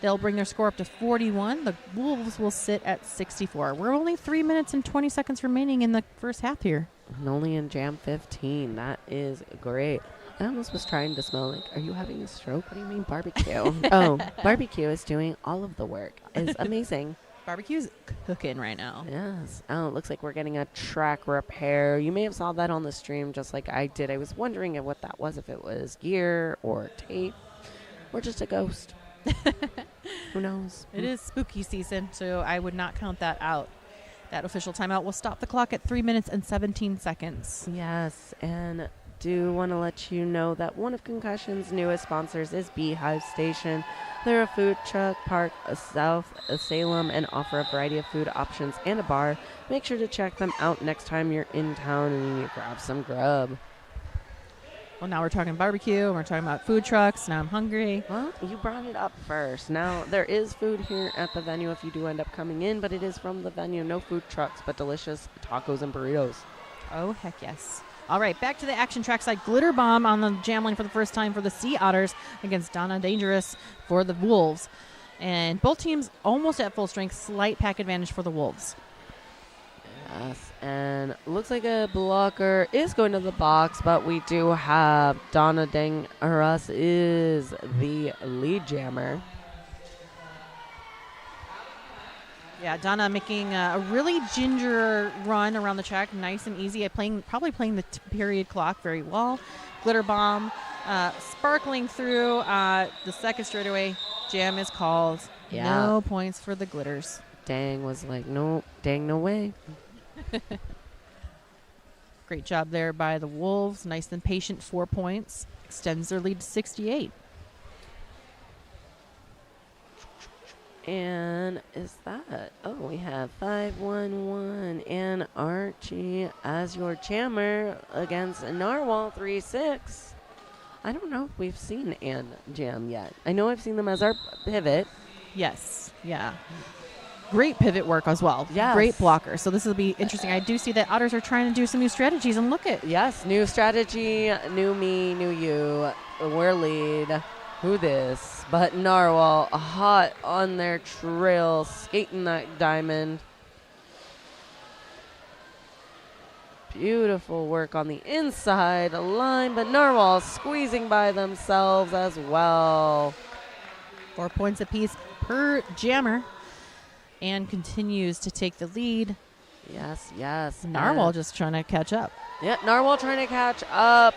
They'll bring their score up to 41. The Wolves will sit at 64. We're only 3 minutes and 20 seconds remaining in the first half here. And only in Jam 15. That is great. I almost was trying to smell like, are you having a stroke? What do you mean barbecue? Oh, barbecue is doing all of the work. It's amazing. Barbecue's cooking right now. Yes. Oh, it looks like we're getting a track repair. You may have saw that on the stream just like I did. I was wondering what that was, if it was gear or tape or just a ghost. Who knows? It is spooky season, so I would not count that out. That official timeout will stop the clock at 3 minutes and 17 seconds. Yes, and do want to let you know that one of Concussion's newest sponsors is Beehive Station. They're a food truck park south of Salem and offer a variety of food options and a bar. Make sure to check them out next time you're in town and you grab some grub. Well, now we're talking barbecue, and we're talking about food trucks. Now I'm hungry. Well, you brought it up first. Now, there is food here at the venue if you do end up coming in, but it is from the venue. No food trucks, but delicious tacos and burritos. Oh, heck yes. All right, back to the action trackside. Glitter Bomb on the jam lane for the first time for the Sea Otters against Donna Dangerous for the Wolves. And both teams almost at full strength, slight pack advantage for the Wolves. Yes, and looks like a blocker is going to the box, but we do have Donna Dangerous is the lead jammer. Yeah, Donna making a really ginger run around the track, nice and easy. Probably playing the period clock very well. Glitter Bomb sparkling through the second straightaway. Jam is called. Yeah. No points for the Glitters. Dang was like, no, dang, no way. Great job there by the Wolves. Nice and patient, 4 points. Extends their lead to 68. And is that? Oh, we have 511 and Archie as your jammer against Narwhal 3-6. I don't know if we've seen Ann jam yet. I know I've seen them as our pivot. Yes. Yeah. Great pivot work as well. Yes. Great blocker. So this will be interesting. I do see that Otters are trying to do some new strategies, and look at. Yes, new strategy, new me, new you. We're lead. Who this? But Narwhal hot on their trail, skating that diamond. Beautiful work on the inside line, but Narwhal squeezing by themselves as well. 4 points apiece per jammer. And continues to take the lead. Yes, yes. Narwhal just trying to catch up. Yeah, Narwhal trying to catch up.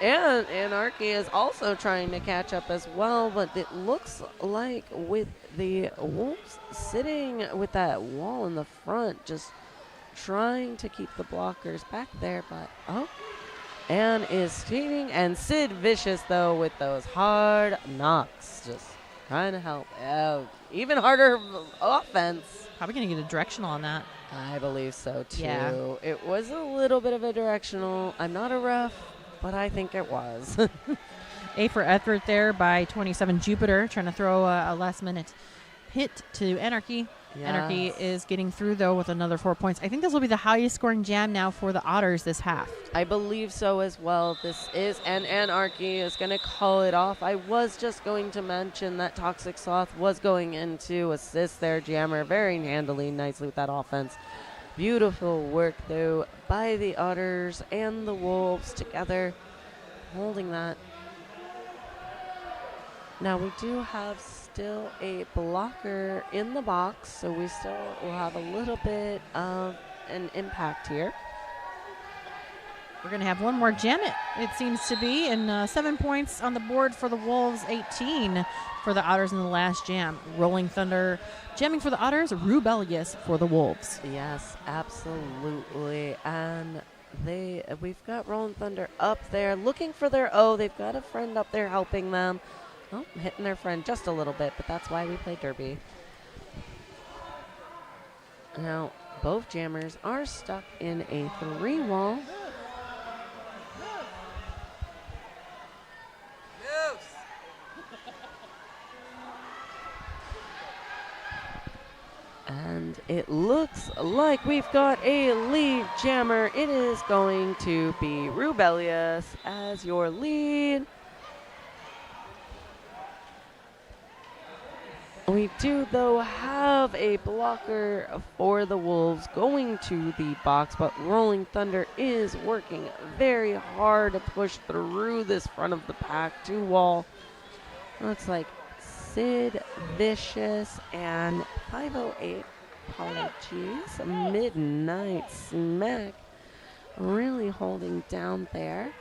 And Anarchy is also trying to catch up as well, but it looks like with the Wolves sitting with that wall in the front, just trying to keep the blockers back there, but Anne is skating, and Sid Vicious, though, with those hard knocks, just trying to help out. Even harder offense. Probably going to get a directional on that. I believe so, too. Yeah. It was a little bit of a directional. I'm not a ref, but I think it was. A for effort there by 27 Jupiter, trying to throw a last-minute hit to Anarchy. Yes. Anarchy is getting through, though, with another 4 points. I think this will be the highest-scoring jam now for the Otters this half. I believe so as well. This is, and Anarchy is going to call it off. I was just going to mention that Toxic Sloth was going in to assist their jammer very handily, nicely with that offense. Beautiful work, though, by the Otters and the Wolves together, holding that. Now, we do have still a blocker in the box, so we still will have a little bit of an impact here. We're going to have one more jam, it seems to be, and 7 points on the board for the Wolves, 18 for the Otters in the last jam. Rolling Thunder jamming for the Otters, Rebellious for the Wolves. Yes, absolutely. And we've got Rolling Thunder up there looking for their they've got a friend up there helping them. Oh, hitting their friend just a little bit, but that's why we play Derby. Now, both jammers are stuck in a 3-wall. And it looks like we've got a lead jammer. It is going to be Rebellious as your lead. We do, though, have a blocker for the Wolves going to the box, but Rolling Thunder is working very hard to push through this front of the pack 2-wall. Looks like Sid Vicious and 508, apologies, Midnight Smack really holding down there.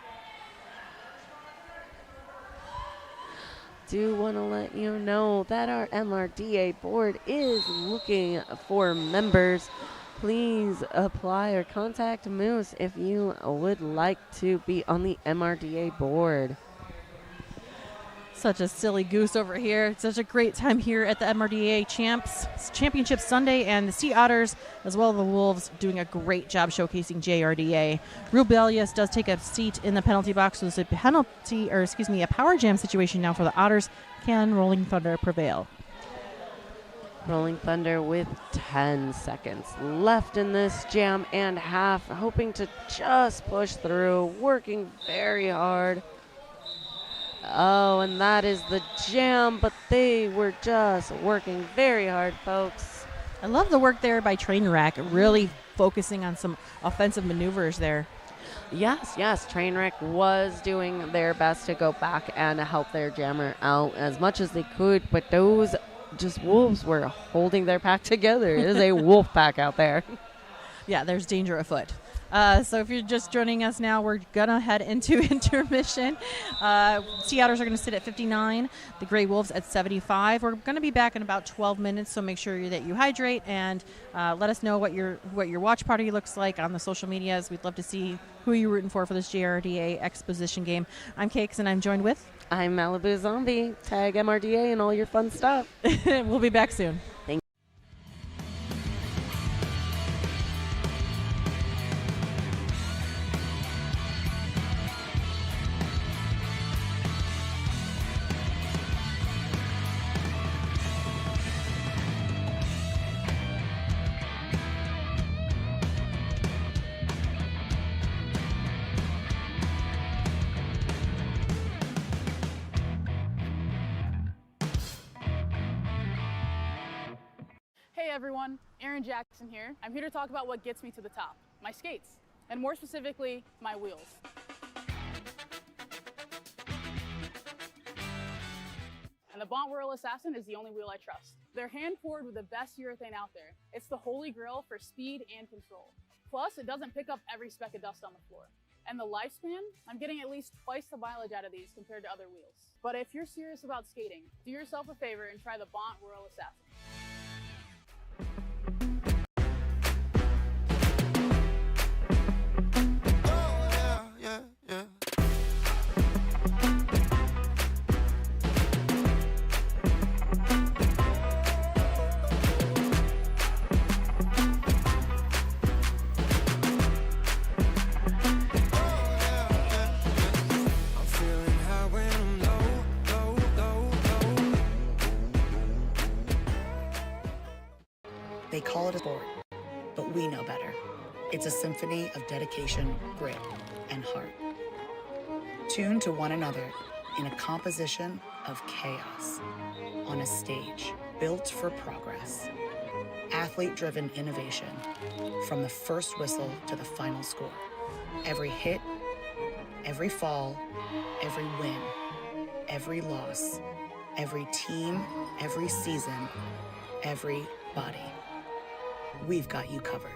Do want to let you know that our MRDA board is looking for members. Please apply or contact Moose if you would like to be on the MRDA board. Such a silly goose over here. It's such a great time here at the MRDA Championship Sunday, and the Sea Otters, as well as the Wolves, doing a great job showcasing JRDA. Rebellious does take a seat in the penalty box, so there's a power jam situation now for the Otters. Can Rolling Thunder prevail? Rolling Thunder with 10 seconds left in this jam and half, hoping to just push through, working very hard. Oh, and that is the jam, but they were just working very hard, folks. I love the work there by Trainwreck, really focusing on some offensive maneuvers there. Yes, Trainwreck was doing their best to go back and help their jammer out as much as they could, but those just Wolves were holding their pack together. It is a wolf pack out there. Yeah, there's danger afoot. So if you're just joining us now, we're going to head into intermission. Sea Otters are going to sit at 59, the Gray Wolves at 75. We're going to be back in about 12 minutes, so make sure that you hydrate and let us know what your watch party looks like on the social medias. We'd love to see who you're rooting for this JRDA Exposition game. I'm Cakes, and I'm joined with... I'm Malibu Zombie. Tag MRDA and all your fun stuff. We'll be back soon. Hey everyone, Aaron Jackson here. I'm here to talk about what gets me to the top, my skates, and more specifically, my wheels. And the Bont Whirl Assassin is the only wheel I trust. They're hand-poured with the best urethane out there. It's the holy grail for speed and control. Plus, it doesn't pick up every speck of dust on the floor. And the lifespan, I'm getting at least twice the mileage out of these compared to other wheels. But if you're serious about skating, do yourself a favor and try the Bont Royal Assassin. They call it a sport, but we know better. It's a symphony of dedication, grit, and heart. Tuned to one another in a composition of chaos on a stage built for progress. Athlete-driven innovation from the first whistle to the final score. Every hit, every fall, every win, every loss, every team, every season, every body. We've got you covered.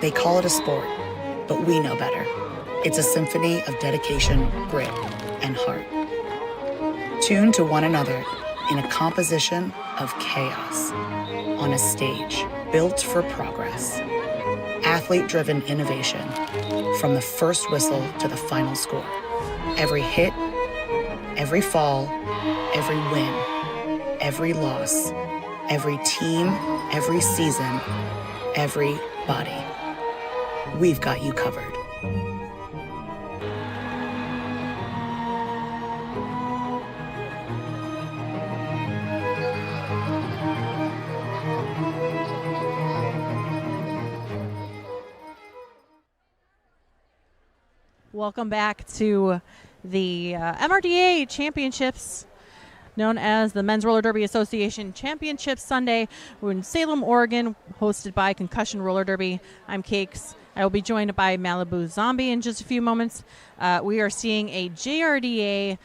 They call it a sport, but we know better. It's a symphony of dedication, grit, and heart. Tuned to one another in a composition of chaos on a stage built for progress. Athlete-driven innovation from the first whistle to the final score. Every hit, every fall, every win, every loss, every team, every season, every body. We've got you covered. Welcome back to the MRDA Championships, known as the Men's Roller Derby Association Championship Sunday. We're in Salem, Oregon, hosted by Concussion Roller Derby. I'm Cakes. I will be joined by Malibu Zombie in just a few moments. We are seeing a JRDA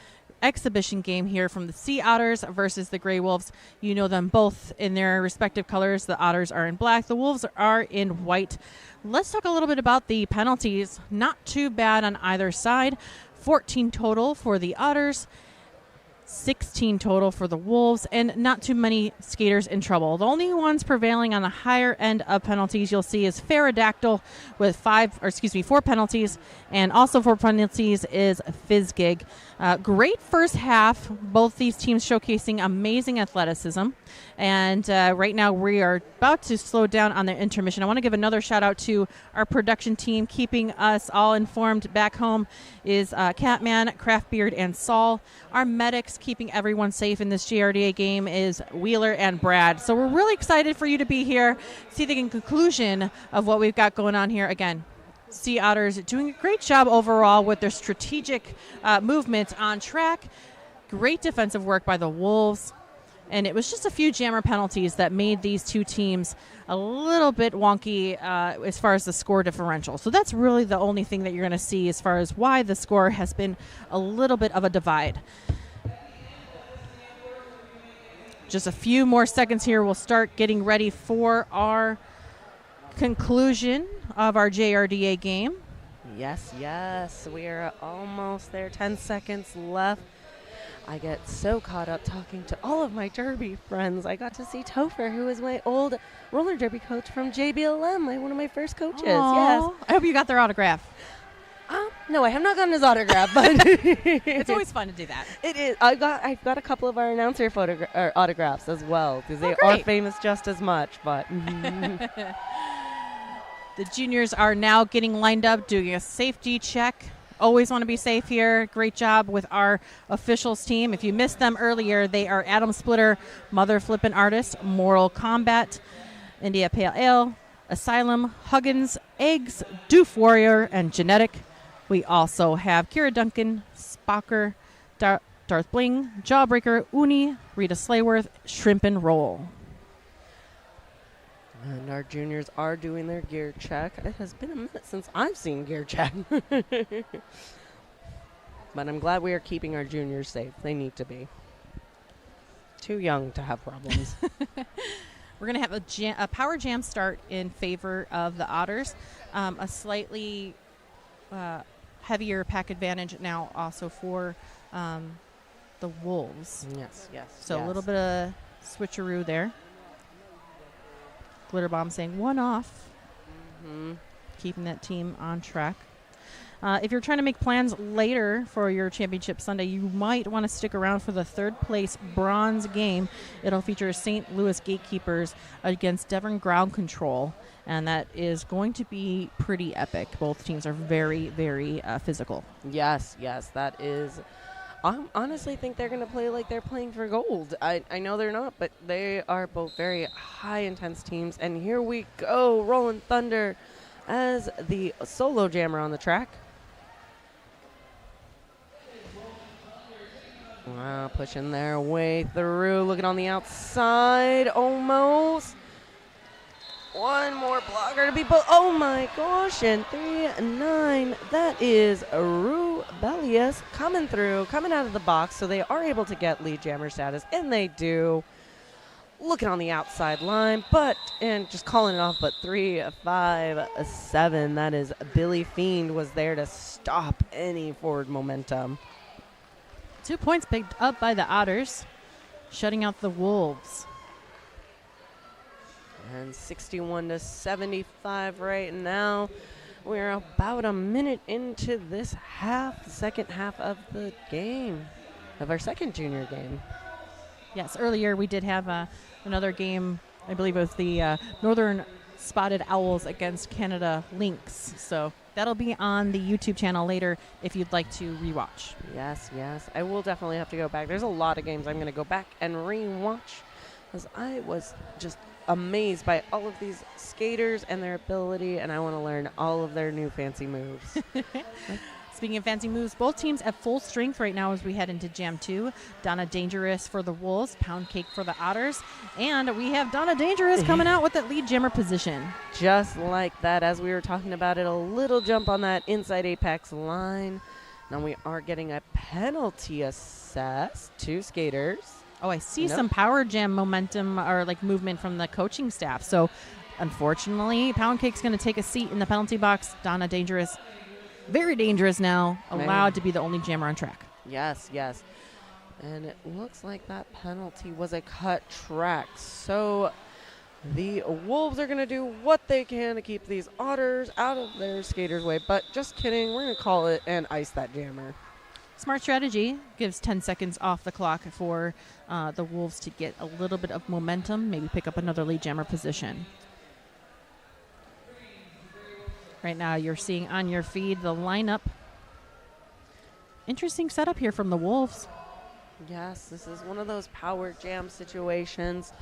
exhibition game here from the Sea Otters versus the Gray Wolves. You know them both in their respective colors. The Otters are in black. The Wolves are in white. Let's talk a little bit about the penalties. Not too bad on either side. 14 total for the Otters, 16 total for the Wolves, and not too many skaters in trouble. The only ones prevailing on the higher end of penalties you'll see is Pterodactyl with 4 penalties, and also 4 penalties is Fizzgig. Great first half, both these teams showcasing amazing athleticism, and right now we are about to slow down on the intermission. I want to give another shout out to our production team keeping us all informed back home is Catman, Craftbeard, and Saul. Our medics keeping everyone safe in this JRDA game is Wheeler and Brad. So we're really excited for you to be here, see the conclusion of what we've got going on here. Again, Sea Otters doing a great job overall with their strategic movement on track. Great defensive work by the Wolves. And it was just a few jammer penalties that made these two teams a little bit wonky as far as the score differential. So that's really the only thing that you're going to see as far as why the score has been a little bit of a divide. Just a few more seconds here. We'll start getting ready for our conclusion of our JRDA game. Yes, yes. We are almost there. 10 seconds left. I get so caught up talking to all of my derby friends. I got to see Topher, who is my old roller derby coach from JBLM, one of my first coaches. Aww. Yes. I hope you got their autograph. No, I have not gotten his autograph, but It's always fun to do that. it is. I've got a couple of our announcer autographs as well, because they are famous just as much. But the juniors are now getting lined up, doing a safety check. Always want to be safe here. Great job with our officials team. If you missed them earlier, they are Adam Splitter, Mother Flippin' Artist, Mortal Kombat, India Pale Ale, Asylum, Huggins, Eggs, Doof Warrior, and Genetic. We also have Kira Duncan, Spocker, Darth Bling, Jawbreaker, Uni, Rita Slayworth, Shrimp and Roll. And our juniors are doing their gear check. It has been a minute since I've seen gear check. But I'm glad we are keeping our juniors safe. They need to be. Too young to have problems. We're going to have a power jam start in favor of the Otters. A slightly heavier pack advantage now also for the Wolves. Yes, yes. So yes. a little bit of switcheroo there. Glitter Bomb saying one off. Mm-hmm. Keeping that team on track. If you're trying to make plans later for your championship Sunday, you might want to stick around for the third place bronze game. It'll feature St. Louis Gatekeepers against Devon Ground Control, and that is going to be pretty epic. Both teams are very, very physical. Yes, yes, that is. I honestly think they're going to play like they're playing for gold. I know they're not, but they are both very high-intense teams. And here we go, Rolling Thunder as the solo jammer on the track. Wow, pushing their way through, looking on the outside, almost. One more blocker to be put. Oh my gosh, and 3-9. That is Rubelius coming out of the box, so they are able to get lead jammer status, and they do. looking on the outside line, and just calling it off, but 3-5-7. That is Billy Fiend was there to stop any forward momentum. 2 points picked up by the Otters, shutting out the Wolves. And 61-75 right now. We're about a minute into this second half of the game, of our second junior game. Yes, earlier we did have another game. I believe it was the Northern Spotted Owls against Canada Lynx. So that'll be on the YouTube channel later if you'd like to rewatch. Yes. I will definitely have to go back. There's a lot of games I'm going to go back and rewatch because I was just amazed by all of these skaters and their ability, and I want to learn all of their new fancy moves. Speaking of fancy moves, both teams at full strength right now as we head into Jam 2. Donna Dangerous for the Wolves, Pound Cake for the Otters, and we have Donna Dangerous coming out with that lead jammer position. Just like that, as we were talking about it, a little jump on that inside apex line. Now we are getting a penalty assessed to skaters. Oh, I see some power jam momentum or like movement from the coaching staff. So unfortunately, Pound Cake's going to take a seat in the penalty box. Donna Dangerous, very dangerous now, allowed to be the only jammer on track. Yes. And it looks like that penalty was a cut track. So the Wolves are going to do what they can to keep these Otters out of their skaters' way. But just kidding, we're going to call it and ice that jammer. Smart strategy. Gives 10 seconds off the clock for the Wolves to get a little bit of momentum, maybe pick up another lead jammer position. Right now you're seeing on your feed the lineup. Interesting setup here from the Wolves. Yes, this is one of those power jam situations.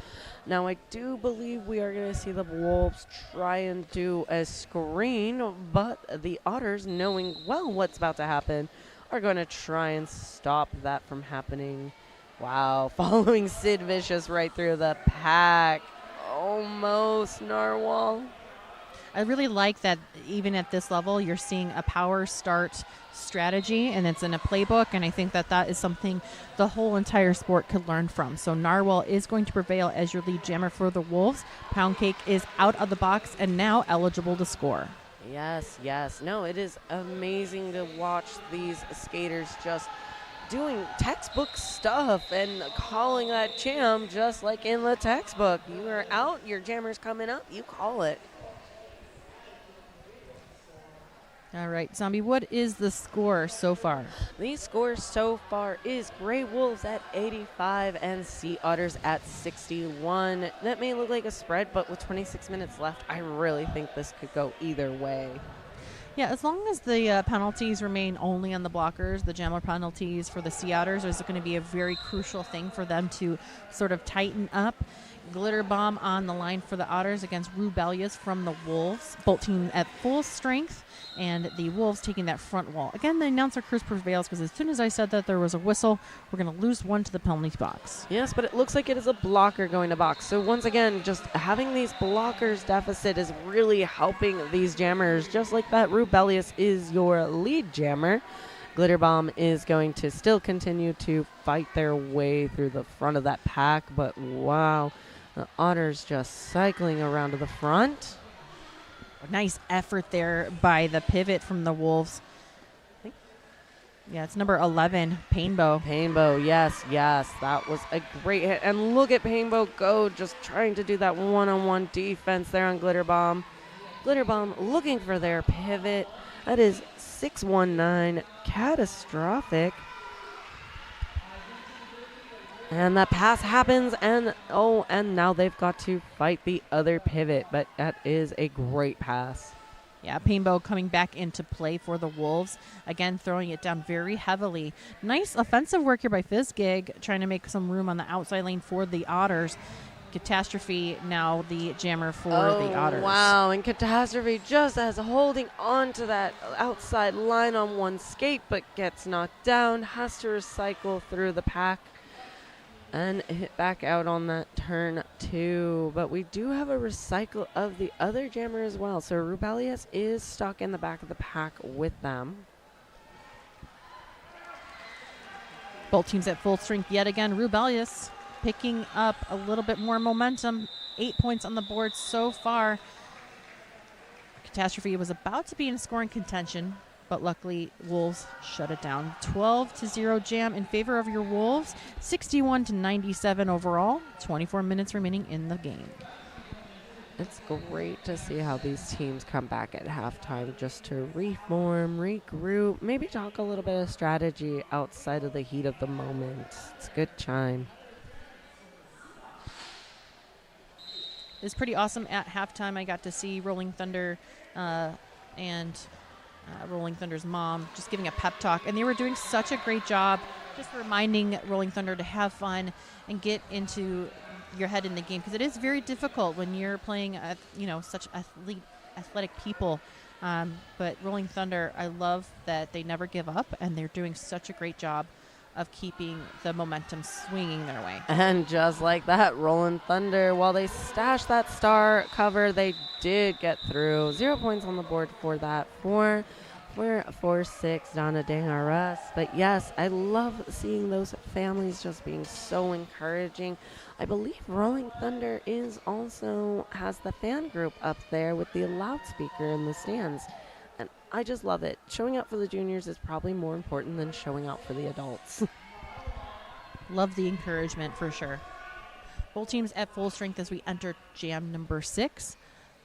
Now, I do believe we are going to see the Wolves try and do a screen, but the Otters, knowing well what's about to happen, are going to try and stop that from happening. Wow, following Sid Vicious right through the pack. Almost, Narwhal. I really like that even at this level, you're seeing a power start strategy, and it's in a playbook, and I think that that is something the whole entire sport could learn from. So Narwhal is going to prevail as your lead jammer for the Wolves. Pound Cake is out of the box and now eligible to score. Yes. No, it is amazing to watch these skaters just doing textbook stuff and calling that jam just like in the textbook. You are out, your jammer's coming up, you call it. All right, Zombie, what is the score so far? The score so far is Gray Wolves at 85 and Sea Otters at 61. That may look like a spread, but with 26 minutes left, I really think this could go either way. Yeah, as long as the penalties remain only on the blockers, the jammer penalties for the Sea Otters is going to be a very crucial thing for them to sort of tighten up. Glitter Bomb on the line for the Otters against Rubellious from the Wolves. Both teams at full strength, and the Wolves taking that front wall. Again, the announcer crews prevails because as soon as I said that there was a whistle, we're going to lose one to the penalty box. Yes, but it looks like it is a blocker going to box. So once again, just having these blockers deficit is really helping these jammers, just like that Rubellious is your lead jammer. Glitter Bomb is going to still continue to fight their way through the front of that pack, but wow, the Otters just cycling around to the front. Nice effort there by the pivot from the Wolves. Yeah, it's number 11, Painbow. Painbow, yes. That was a great hit. And look at Painbow go, just trying to do that one-on-one defense there on Glitter Bomb. Glitter Bomb looking for their pivot. That is 619, catastrophic. And that pass happens, and now they've got to fight the other pivot, but that is a great pass. Yeah, Painbow coming back into play for the Wolves. Again, throwing it down very heavily. Nice offensive work here by Fizzgig, trying to make some room on the outside lane for the Otters. Catastrophe now the jammer for the Otters. Wow, and Catastrophe just as holding on to that outside line on one skate, but gets knocked down, has to recycle through the pack and hit back out on that turn 2. But we do have a recycle of the other jammer as well. So Rubellious is stuck in the back of the pack with them. Both teams at full strength yet again. Rubellious picking up a little bit more momentum. 8 points on the board so far. Catastrophe was about to be in scoring contention, but luckily Wolves shut it down. 12-0 Jam in favor of your Wolves. 61-97 overall. 24 minutes remaining in the game. It's great to see how these teams come back at halftime just to reform, regroup, maybe talk a little bit of strategy outside of the heat of the moment. It's a good chime. It's pretty awesome. At halftime, I got to see Rolling Thunder and Rolling Thunder's mom just giving a pep talk, and they were doing such a great job just reminding Rolling Thunder to have fun and get into your head in the game, because it is very difficult when you're playing such athletic people. But Rolling Thunder, I love that they never give up, and they're doing such a great job of keeping the momentum swinging their way. And just like that, Rolling Thunder, while they stashed that star cover, they did get through. 0 points on the board for that. 4-6 Donna DRS. But yes, I love seeing those families just being so encouraging. I believe Rolling Thunder has the fan group up there with the loudspeaker in the stands. And I just love it. Showing up for the juniors is probably more important than showing out for the adults. Love the encouragement for sure. Both teams at full strength as we enter jam number 6.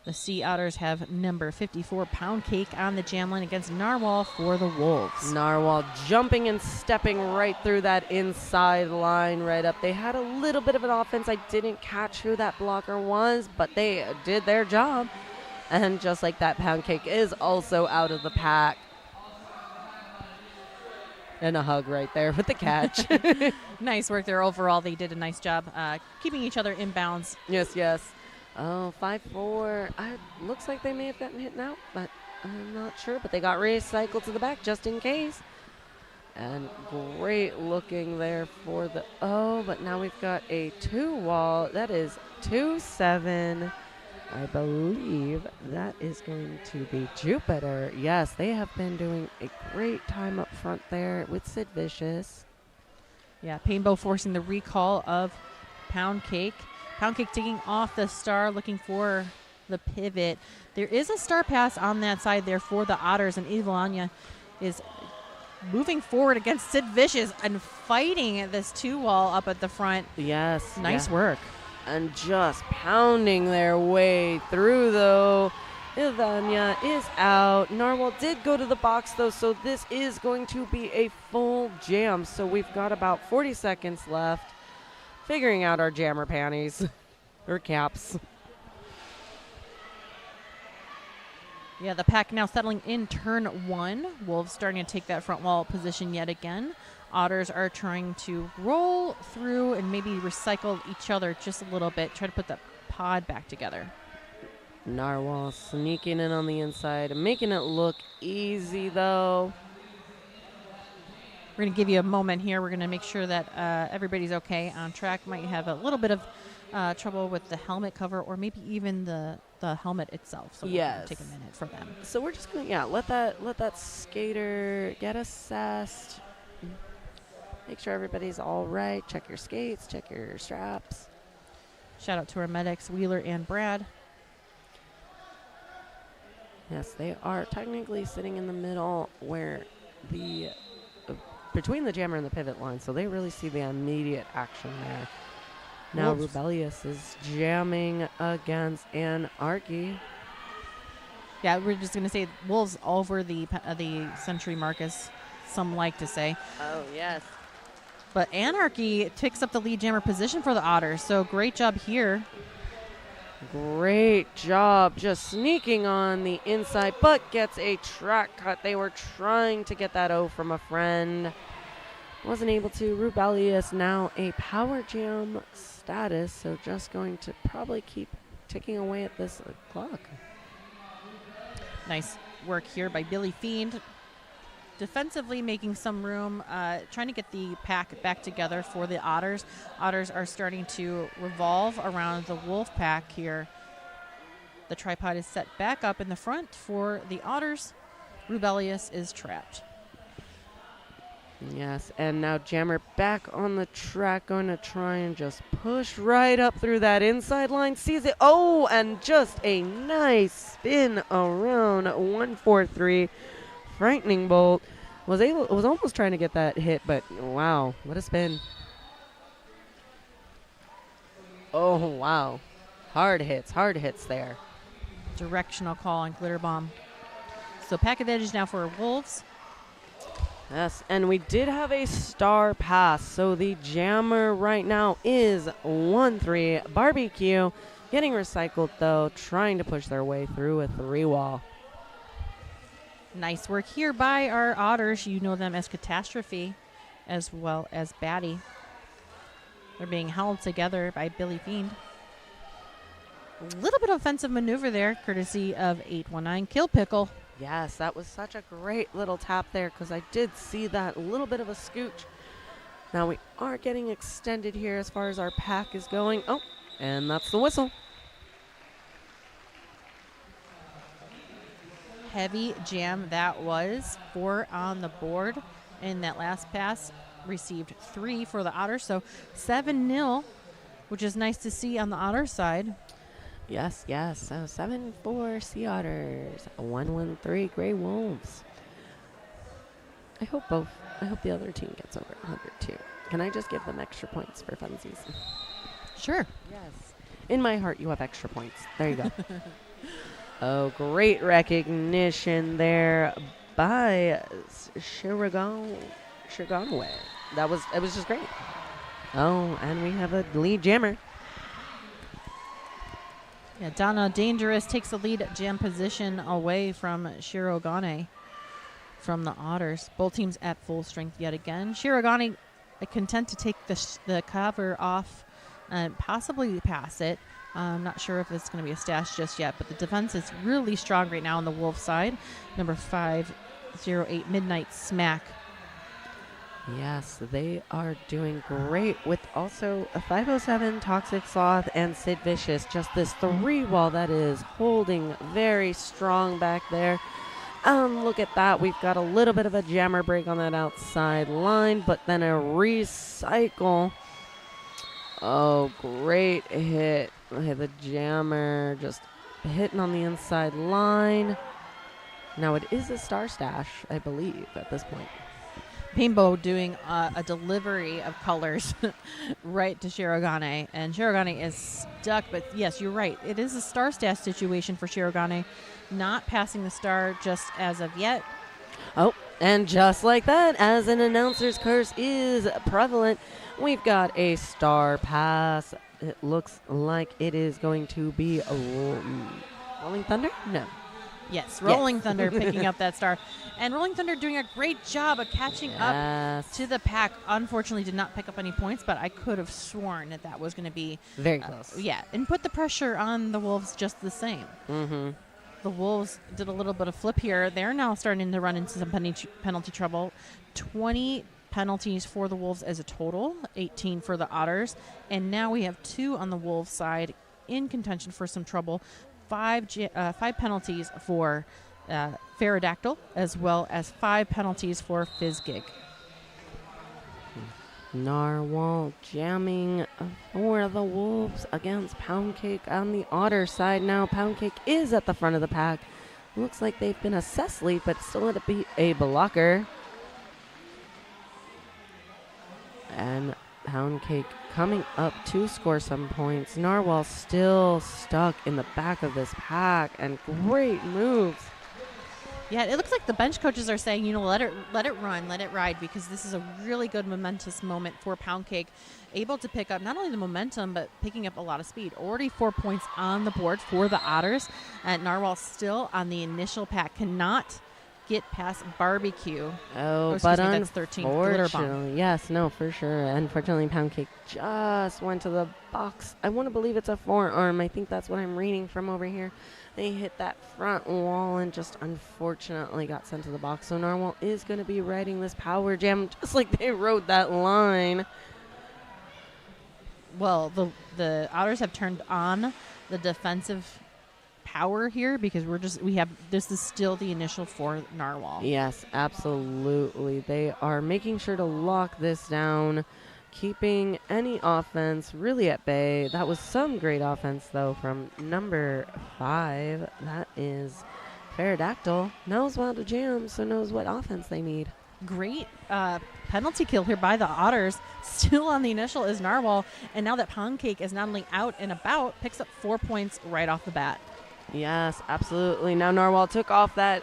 The Sea Otters have number 54 Pound Cake on the jam line against Narwhal for the Wolves. Narwhal jumping and stepping right through that inside line right up. They had a little bit of an offense. I didn't catch who that blocker was, but they did their job. And just like that, Pound Cake is also out of the pack. And a hug right there with the catch. Nice work there overall. They did a nice job keeping each other in bounds. Yes. Oh, 5-4. Looks like they may have gotten hit now, but I'm not sure. But they got recycled to the back just in case. And great looking there for the... Oh, but now we've got a 2-wall. That is 2-7. I believe that is going to be Jupiter. Yes, they have been doing a great time up front there with Sid Vicious. Yeah, Painbow forcing the recall of Pound Cake. Pound Cake taking off the star, looking for the pivot. There is a star pass on that side there for the Otters, and Ivania is moving forward against Sid Vicious and fighting this 2-wall up at the front. Yes. Nice work. And just pounding their way through, though. Ivania is out. Narwhal did go to the box, though, so this is going to be a full jam. So we've got about 40 seconds left. Figuring out our jammer panties or caps. Yeah, the pack now settling in turn 1. Wolves starting to take that front wall position yet again. Otters are trying to roll through and maybe recycle each other just a little bit. Try to put the pod back together. Narwhal sneaking in on the inside, making it look easy, though. We're going to give you a moment here. We're going to make sure that everybody's okay on track. Might have a little bit of trouble with the helmet cover or maybe even the helmet itself. So yes. We're going to take a minute for them. So we're just going to, let that skater get assessed. Make sure everybody's all right. Check your skates. Check your straps. Shout out to our medics, Wheeler and Brad. Yes, they are technically sitting in the middle where between the jammer and the pivot line, so they really see the immediate action there. Now Wolves. Rebellious is jamming against Anarchy. Yeah, we're just going to say Wolves over the Century Marcus, some like to say. Oh, yes. But Anarchy picks up the lead jammer position for the Otters, so great job here. Great job just sneaking on the inside, but gets a track cut. They were trying to get that O from a friend. Wasn't able to. Rebellious now a power jam status, so just going to probably keep ticking away at this clock. Nice work here by Billy Fiend. Defensively making some room, trying to get the pack back together for the Otters. Otters are starting to revolve around the Wolf pack here. The tripod is set back up in the front for the Otters. Rebellious is trapped. Yes, and now Jammer back on the track, going to try and just push right up through that inside line. Sees it. Oh, and just a nice spin around 143. Frightening Bolt was almost trying to get that hit, but wow, what a spin. Oh, wow. Hard hits there. Directional call on Glitter Bomb. So pack advantage now for Wolves. Yes, and we did have a star pass, so the Jammer right now is 1-3. Barbecue getting recycled, though, trying to push their way through a 3-wall. Nice work here by our Otters. You know them as Catastrophe as well as Batty. They're being held together by Billy Fiend. A little bit of offensive maneuver there, courtesy of 819 Kill Pickle. Yes, that was such a great little tap there because I did see that little bit of a scooch. Now we are getting extended here as far as our pack is going. Oh, and that's the whistle. Heavy jam that was. 4 on the board in that last pass. Received 3 for the Otters, so 7-0, which is nice to see on the Otter side. Yes. So 7-4 Sea Otters, 1-1-3 Gray Wolves. I hope the other team gets over 100 too. Can I just give them extra points for funsies? Sure. Yes. In my heart, you have extra points. There you go. Oh, great recognition there by Shiraganwe. It was just great. Oh, and we have a lead Jammer. Yeah, Donna Dangerous takes the lead jam position away from Shirogane from the Otters. Both teams at full strength yet again. Shirogane content to take the cover off and possibly pass it. I'm not sure if it's going to be a stash just yet, but the defense is really strong right now on the Wolf side. Number 508 Midnight Smack. Yes, they are doing great with also a 507 Toxic Sloth and Sid Vicious. Just this 3-wall that is holding very strong back there. Look at that. We've got a little bit of a jammer break on that outside line, but then a recycle. Oh, great hit. The jammer just hitting on the inside line. Now it is a star stash, I believe, at this point. Painbow doing a delivery of colors right to Shirogane, and Shirogane is stuck, but yes, you're right. It is a star stash situation for Shirogane, not passing the star just as of yet. Oh, and just like that, as an announcer's curse is prevalent, we've got a star pass. It looks like it is going to be a Rolling Thunder? No. Yes, Rolling Thunder picking up that star. And Rolling Thunder doing a great job of catching up to the pack. Unfortunately, did not pick up any points, but I could have sworn that was going to be very close. Yeah, and put the pressure on the Wolves just the same. Mm-hmm. The Wolves did a little bit of flip here. They're now starting to run into some penalty trouble. 20 penalties for the Wolves as a total, 18 for the Otters. And now we have 2 on the Wolves side in contention for some trouble. 5 penalties for Pterodactyl, as well as 5 penalties for Fizzgig. Narwhal jamming for the Wolves against Poundcake on the Otter side. Now Poundcake is at the front of the pack. Looks like they've been assessed lead, but still let it be a blocker. And Poundcake coming up to score some points. Narwhal still stuck in the back of this pack, and great moves. Yeah, it looks like the bench coaches are saying, let it run, let it ride, because this is a really good momentous moment for Poundcake, able to pick up not only the momentum, but picking up a lot of speed. Already 4 points on the board for the Otters. Narwhal still on the initial pack, cannot get past Barbecue. Oh, but that's 13. Glitter Bomb. Unfortunately, yes, no, for sure. Unfortunately, Poundcake just went to the box. I want to believe it's a forearm. I think that's what I'm reading from over here. They hit that front wall and just unfortunately got sent to the box. So Narwhal is going to be riding this power jam just like they rode that line. Well, the Otters have turned on the defensive power here because this is still the initial for Narwhal. Yes, absolutely. They are making sure to lock this down, keeping any offense really at bay. That was some great offense, though, from number 5. That is Pterodactyl. Knows how to jam, so knows what offense they need. Great penalty kill here by the Otters. Still on the initial is Narwhal, and now that Pound Cake is not only out and about, picks up 4 points right off the bat. Yes, absolutely. Now Narwhal took off that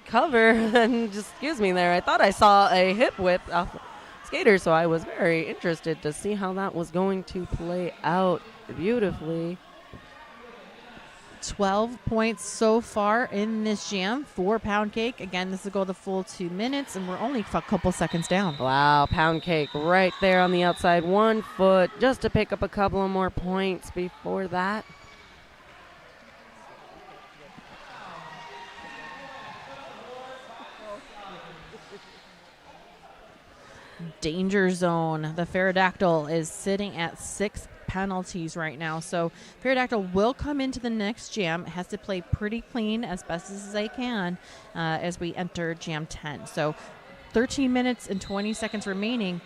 cover, and just excuse me there, I thought I saw a hip whip off Skater, so I was very interested to see how that was going to play out beautifully. 12 points so far in this jam for Pound Cake. Again, this will go the full 2 minutes, and we're only a couple seconds down. Wow, Pound Cake right there on the outside, 1 foot, just to pick up a couple of more points before that. Danger zone. The Pterodactyl is sitting at 6 penalties right now. So Pterodactyl will come into the next jam. It has to play pretty clean as best as they can as we enter jam 10. So 13 minutes and 20 seconds remaining.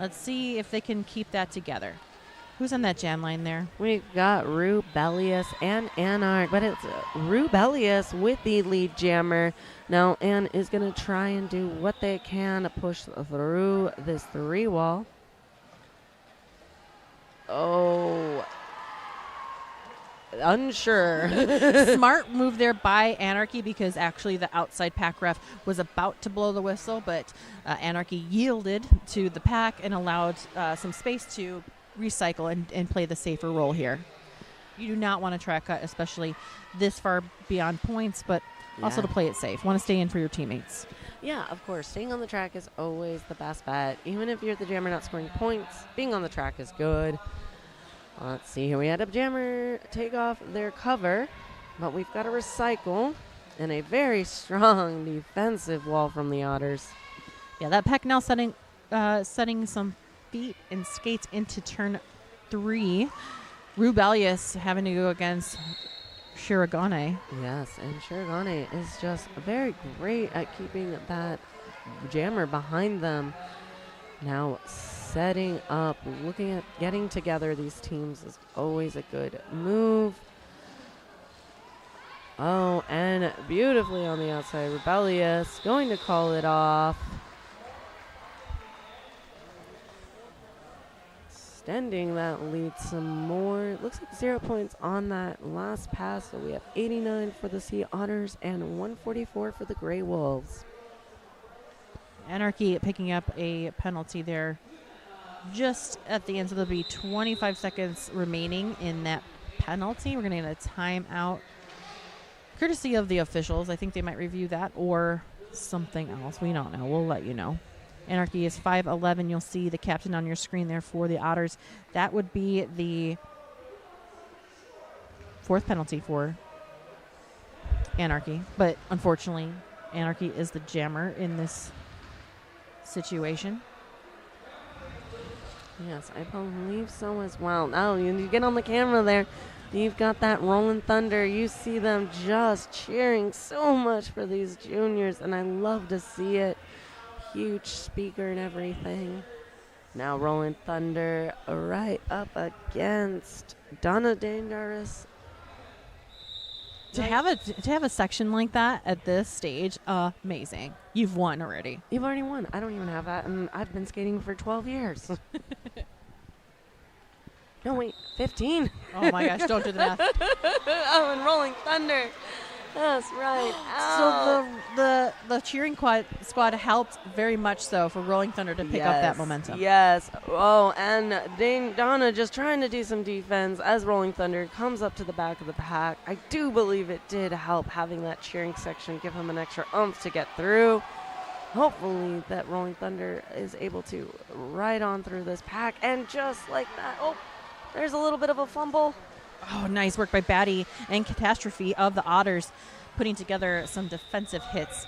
Let's see if they can keep that together. Who's on that jam line there? We've got Rubelius and Anarch, but it's Rubelius with the lead jammer. Now Ann is going to try and do what they can to push through this 3-wall. Oh, unsure. Smart move there by Anarchy because actually the outside pack ref was about to blow the whistle, but Anarchy yielded to the pack and allowed some space to recycle and play the safer role here. You do not want to track cut, especially this far beyond points, but also to play it safe. Want to stay in for your teammates. Yeah, of course. Staying on the track is always the best bet. Even if you're the jammer not scoring points, being on the track is good. Let's see here. We had a jammer take off their cover, but we've got to recycle and a very strong defensive wall from the Otters. Yeah, that pack now setting some feet and skates into turn 3. Rubelius having to go against Shirogane. Yes, and Shirogane is just very great at keeping that jammer behind them. Now setting up, looking at getting together these teams is always a good move. Oh, and beautifully on the outside, Rebellious going to call it off. Extending that lead some more. Looks like 0 points on that last pass. So we have 89 for the Sea Otters and 144 for the Grey Wolves. Anarchy picking up a penalty there just at the end. So there'll be 25 seconds remaining in that penalty. We're going to get a timeout courtesy of the officials. I think they might review that or something else. We don't know. We'll let you know. Anarchy is 5'11". You'll see the captain on your screen there for the Otters. That would be the 4th penalty for Anarchy. But unfortunately, Anarchy is the jammer in this situation. Yes, I believe so as well. Now, you get on the camera there. You've got that Rolling Thunder. You see them just cheering so much for these juniors, and I love to see it. Huge speaker and everything. Now Rolling Thunder right up against Donna Dangerous. To have a section like that at this stage, amazing. You've won already. You've already won. I don't even have that, and I've been skating for 12 years. No, wait, 15. Oh my gosh, don't do the math. Oh, and Rolling Thunder. That's right. So the cheering squad helped very much so for Rolling Thunder to pick up that momentum. Yes. Oh, and Donna just trying to do some defense as Rolling Thunder comes up to the back of the pack. I do believe it did help having that cheering section give him an extra oomph to get through. Hopefully that Rolling Thunder is able to ride on through this pack. And just like that, oh, there's a little bit of a fumble. Oh, nice work by Batty and Catastrophe of the Otters, putting together some defensive hits,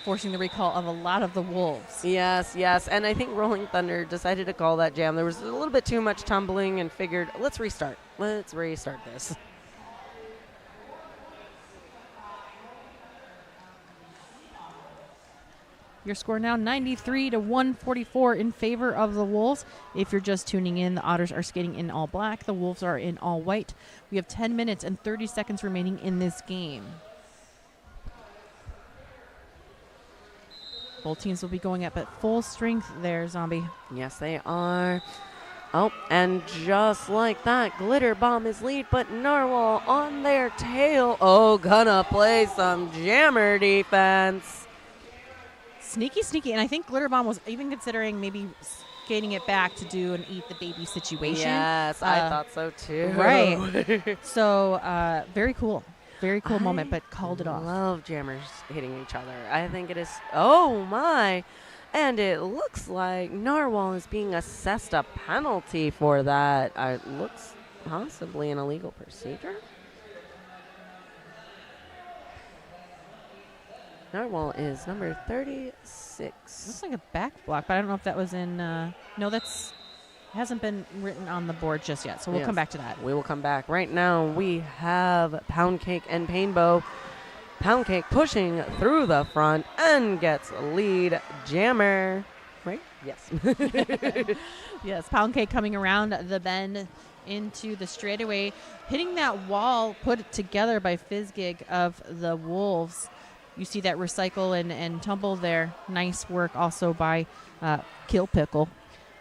forcing the recall of a lot of the Wolves. Yes, yes. And I think Rolling Thunder decided to call that jam. There was a little bit too much tumbling and figured, let's restart. Let's restart this. Your score now 93 to 144 in favor of the Wolves. If you're just tuning in, the Otters are skating in all black. The Wolves are in all white. We have 10 minutes and 30 seconds remaining in this game. Both teams will be going up at full strength there, Zombie. Yes, they are. Oh, and just like that, Glitter Bomb is lead, but Narwhal on their tail. Oh, gonna play some jammer defense. Sneaky, sneaky. And I think Glitter Bomb was even considering maybe skating it back to do an eat the baby situation. Yes, I thought so too. Right. So, very cool. Very cool moment, but called it off. I love jammers hitting each other. I think it is. Oh, my. And it looks like Narwhal is being assessed a penalty for that. It looks possibly an illegal procedure. Narwhal is number 36. Looks like a back block, but I don't know if that was in. No, that's hasn't been written on the board just yet, so we'll come back to that. We will come back. Right now, we have Pound Cake and Painbow. Pound Cake pushing through the front and gets lead jammer. Right? Yes. Yes, Pound Cake coming around the bend into the straightaway, hitting that wall put together by Fizzgig of the Wolves. You see that recycle and tumble there. Nice work also by Kill Pickle.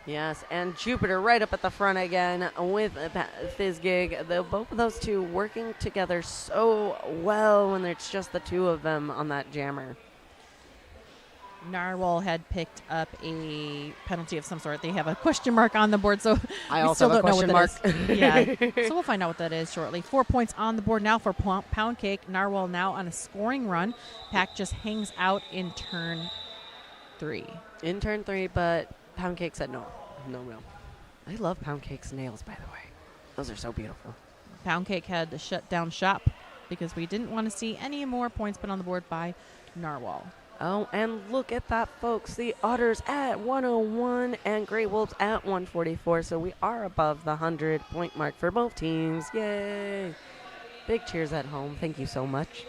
Yes, and Jupiter right up at the front again with Fizzgig. Both of those two working together so well when it's just the two of them on that jammer. Narwhal had picked up a penalty of some sort. They have a question mark on the board, so I we also still have a don't know what question that is. Yeah, so we'll find out what that is shortly. 4 points on the board now for Pound Cake. Narwhal now on a scoring run. Pack just hangs out in turn 3. In turn 3, but Pound Cake said no. No. I love Pound Cake's nails, by the way. Those are so beautiful. Pound Cake had to shut down shop because we didn't want to see any more points put on the board by Narwhal. Oh, and look at that, folks. The Otters at 101 and Grey Wolves at 144. So we are above the 100-point mark for both teams. Yay. Big cheers at home. Thank you so much.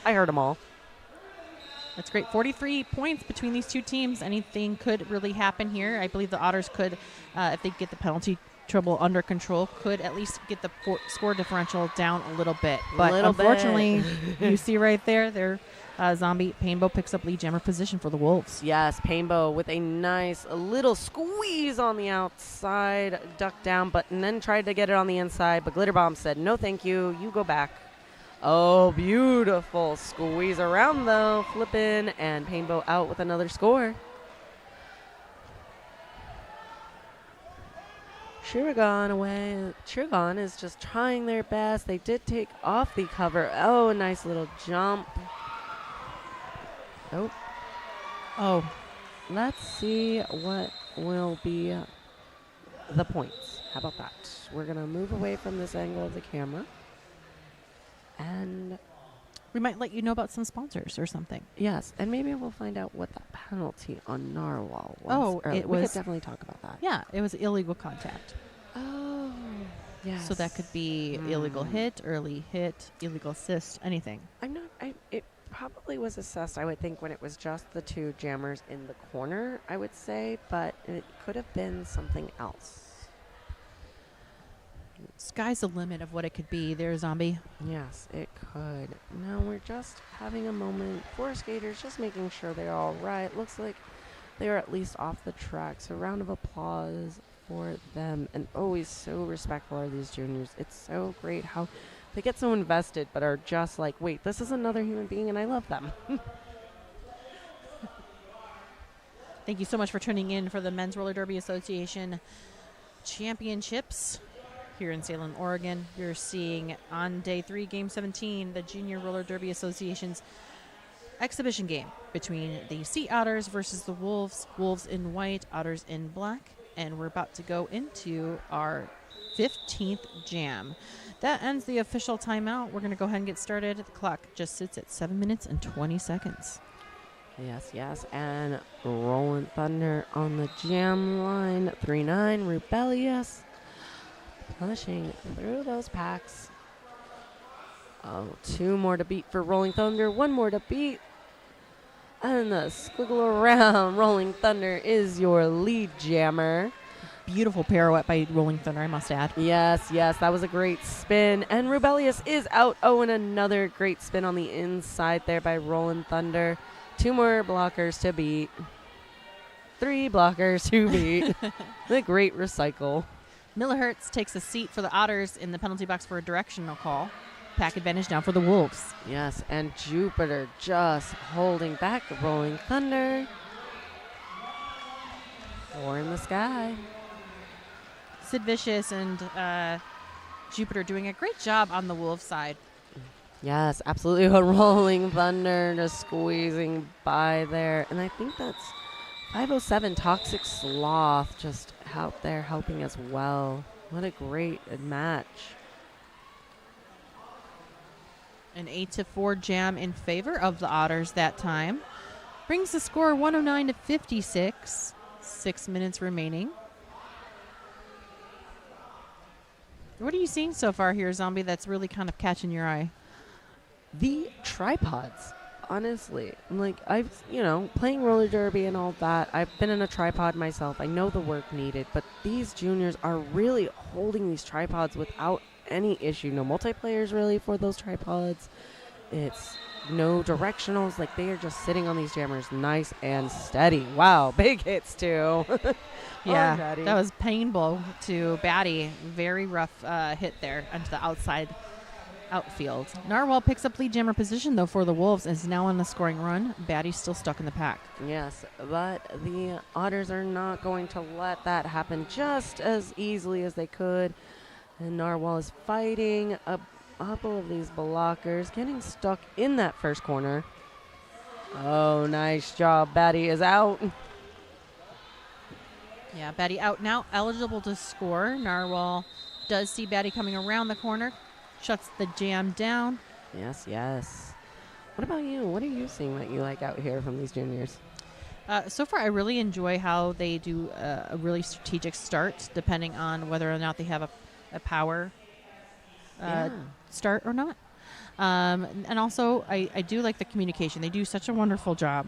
I heard them all. That's great. 43 points between these two teams. Anything could really happen here. I believe the Otters could, if they get the penalty trouble under control, could at least get the score differential down a little bit. But unfortunately, you see right there, their Zombie Painbow picks up lead jammer position for the Wolves. Yes, Painbow with a nice little squeeze on the outside, ducked down, and then tried to get it on the inside. But Glitter Bomb said, no, thank you. You go back. Oh, beautiful squeeze around, though. Flippin' and Painbow out with another score. Shiragon away. Shiragon is just trying their best. They did take off the cover. Oh, a nice little jump. Oh. Let's see what will be the points. How about that? We're going to move away from this angle of the camera. And we might let you know about some sponsors or something. Yes, and maybe we'll find out what that penalty on Narwhal was. Oh, it was. We could definitely talk about that. Yeah, it was illegal contact. Oh, yes. So that could be illegal hit, early hit, illegal assist, anything. It probably was assessed, I would think, when it was just the two jammers in the corner, I would say, but it could have been something else. Sky's the limit of what it could be there, Zombie. Yes, it could. Now we're just having a moment for skaters, just making sure they're all right. Looks like they're at least off the track, so round of applause for them. And always so respectful are these juniors. It's so great how they get so invested but are just like, wait, this is another human being and I love them. Thank you so much for tuning in for the Men's Roller Derby Association Championships here in Salem, Oregon. You're seeing on day 3, game 17, the Junior Roller Derby Association's exhibition game between the Sea Otters versus the Wolves. Wolves in white, Otters in black. And we're about to go into our 15th jam. That ends the official timeout. We're going to go ahead and get started. The clock just sits at 7 minutes and 20 seconds. Yes. And Rolling Thunder on the jam line. 3-9, Rebellious. Pushing through those packs. Oh, 2 more to beat for Rolling Thunder. 1 more to beat. And the squiggle around Rolling Thunder is your lead jammer. Beautiful pirouette by Rolling Thunder, I must add. Yes, that was a great spin. And Rebellious is out. Oh, and another great spin on the inside there by Rolling Thunder. 2 more blockers to beat. 3 blockers to beat. The great recycle. Millihertz takes a seat for the Otters in the penalty box for a directional call. Pack advantage now for the Wolves. Yes, and Jupiter just holding back the Rolling Thunder. 4 in the sky. Sid Vicious and Jupiter doing a great job on the Wolves side. Yes, absolutely. A Rolling Thunder just squeezing by there. And I think that's 507 Toxic Sloth just out there helping as well. What a great match. An 8-4 jam in favor of the Otters that time. Brings the score 109 to 56. 6 minutes remaining. What are you seeing so far here, Zombie, that's really kind of catching your eye? The tripods, honestly. Like, playing roller derby and all that, I've been in a tripod myself. I know the work needed, but these juniors are really holding these tripods without any issue. No multiplayers really for those tripods. It's no directionals. Like, they are just sitting on these jammers nice and steady. Wow, big hits too. Yeah, Batty. that was painful to Batty. Very rough hit there onto the outside outfield. Narwhal picks up lead jammer position, though, for the Wolves and is now on the scoring run. Batty's still stuck in the pack. Yes, but the Otters are not going to let that happen just as easily as they could. And Narwhal is fighting a couple of these blockers, getting stuck in that first corner. Oh, nice job. Batty is out. Yeah, Batty out now, eligible to score. Narwhal does see Batty coming around the corner, shuts the jam down. Yes. What about you? What are you seeing that you like out here from these juniors? So far, I really enjoy how they do a really strategic start, depending on whether or not they have a power start or not. And also, I do like the communication. They do such a wonderful job.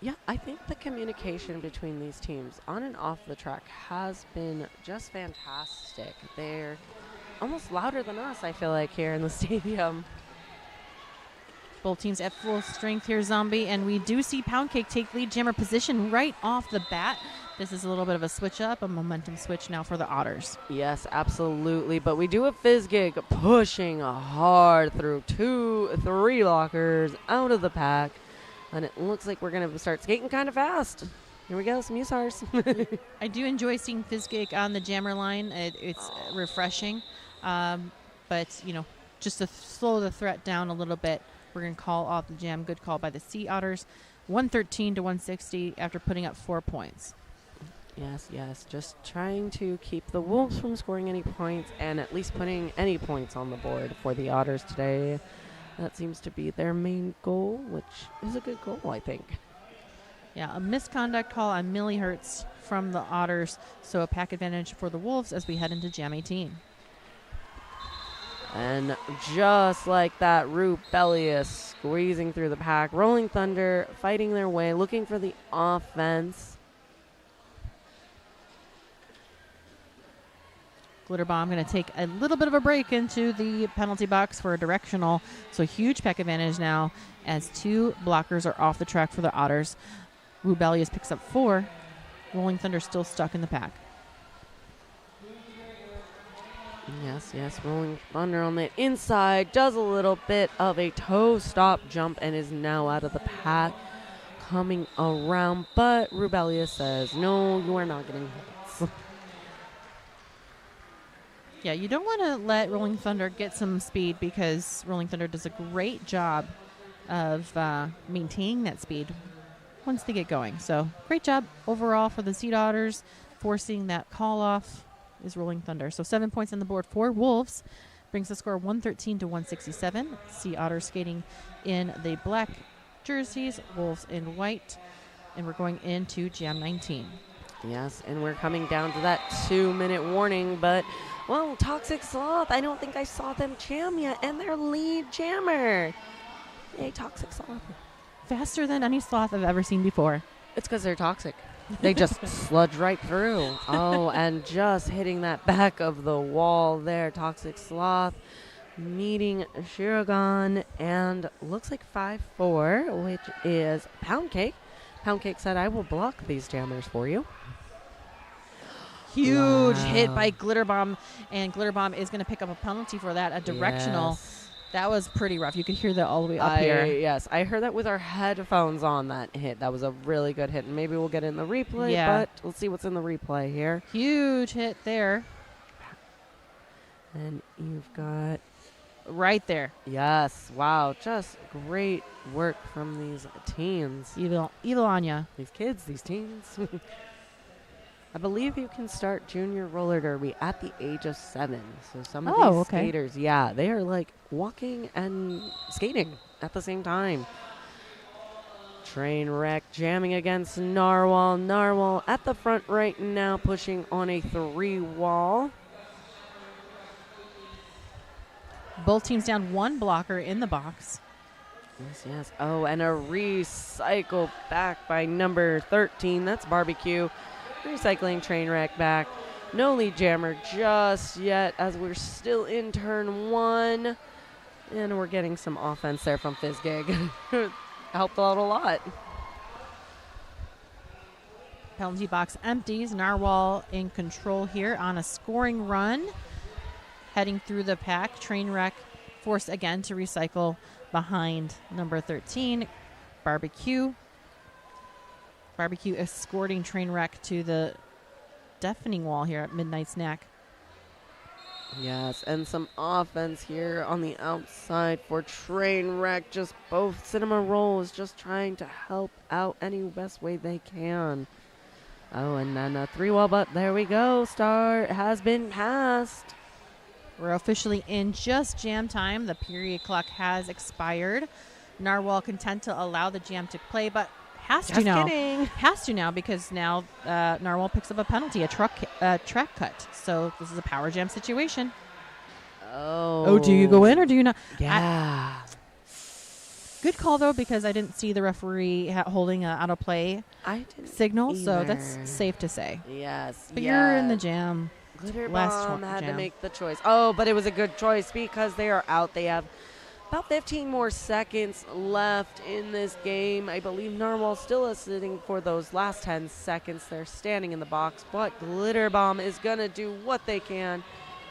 Yeah, I think the communication between these teams on and off the track has been just fantastic. They're almost louder than us, I feel like, here in the stadium. Both teams at full strength here, Zombie, and we do see Pound Cake take lead jammer position right off the bat. This is a little bit of a switch up, a momentum switch now for the Otters. Yes, absolutely. But we do have Fizzgig pushing hard through 2-3 lockers out of the pack. And it looks like we're going to start skating kind of fast. Here we go, some Usars. I do enjoy seeing Fizzgig on the jammer line. It's refreshing. But, just to slow the threat down a little bit, we're going to call off the jam. Good call by the Sea Otters. 113 to 160 after putting up 4 points. Yes. Just trying to keep the Wolves from scoring any points and at least putting any points on the board for the Otters today. That seems to be their main goal, which is a good goal, I think. Yeah, a misconduct call on Millihertz from the Otters, so a pack advantage for the Wolves as we head into Jam 18. And just like that, Rebellious squeezing through the pack. Rolling Thunder fighting their way, looking for the offense. Glitter Bomb going to take a little bit of a break into the penalty box for a directional. So huge pack advantage now as 2 blockers are off the track for the Otters. Rebellious picks up 4. Rolling Thunder still stuck in the pack. Yes. Rolling Thunder on the inside does a little bit of a toe stop jump and is now out of the pack. Coming around, but Rebellious says, no, you are not getting hits. Yeah, you don't want to let Rolling Thunder get some speed because Rolling Thunder does a great job of maintaining that speed once they get going. So great job overall for the Sea Otters. Forcing that call off is Rolling Thunder. So 7 points on the board for Wolves. Brings the score 113 to 167. Sea Otters skating in the black jerseys, Wolves in white. And we're going into Jam 19. Yes, and we're coming down to that 2-minute warning, but, well, Toxic Sloth, I don't think I saw them jam yet, and their lead jammer. Yay, Toxic Sloth. faster than any sloth I've ever seen before. It's because they're toxic. They just sludge right through. Oh, and just hitting that back of the wall there. Toxic Sloth meeting Shiragon, and looks like 5-4, which is Pound Cake. Pound Cake said, I will block these jammers for you. Huge Wow. hit by Glitter Bomb, and Glitter Bomb is going to pick up a penalty for that, a directional. Yes. That was pretty rough. You could hear that all the way up here. Yes, I heard that with our headphones on, that hit. That was a really good hit. And maybe we'll get it in the replay, Yeah. but let's see what's in the replay here. Huge hit there. And you've got, Right there. yes, wow, just great work from these teens. Evil Anya. These kids, these teens. I believe you can start junior roller derby at the age of 7. So some of these okay. skaters, yeah, they are like walking and skating at the same time. Trainwreck jamming against Narwhal. Narwhal at the front right now, pushing on a 3 wall. Both teams down 1 blocker in the box. Yes, yes. Oh, and a recycle back by number 13. That's Barbecue. Recycling Trainwreck back. No lead jammer just yet, as we're still in turn 1. And we're getting some offense there from Fizzgig. Helped out a lot. Penalty box empties. Narwhal in control here on a scoring run. Heading through the pack. Trainwreck forced again to recycle behind number 13. Barbecue. Barbecue escorting Trainwreck to the deafening wall here at Midnight Snack. Yes, and some offense here on the outside for Trainwreck. Just both Cinema Rolls just trying to help out any best way they can. Oh, and then a 3-wall, but there we go. Start has been passed. We're officially in just jam time. The period clock has expired. Narwhal content to allow the jam to play, but has to Just now. kidding. Has to now because now Narwhal picks up a penalty, a track cut. So this is a power jam situation. Oh. Do you go in or do you not? Yeah. Good call though, because I didn't see the referee holding an out of play I didn't signal, so that's either. safe to say. Yes. But you're in the yes. jam. Glitter last Bomb had to jam. make the choice. Oh, but it was a good choice because they are out. They have about 15 more seconds left in this game. I believe Narwhal still is sitting for those last 10 seconds. They're standing in the box, but Glitter Bomb is going to do what they can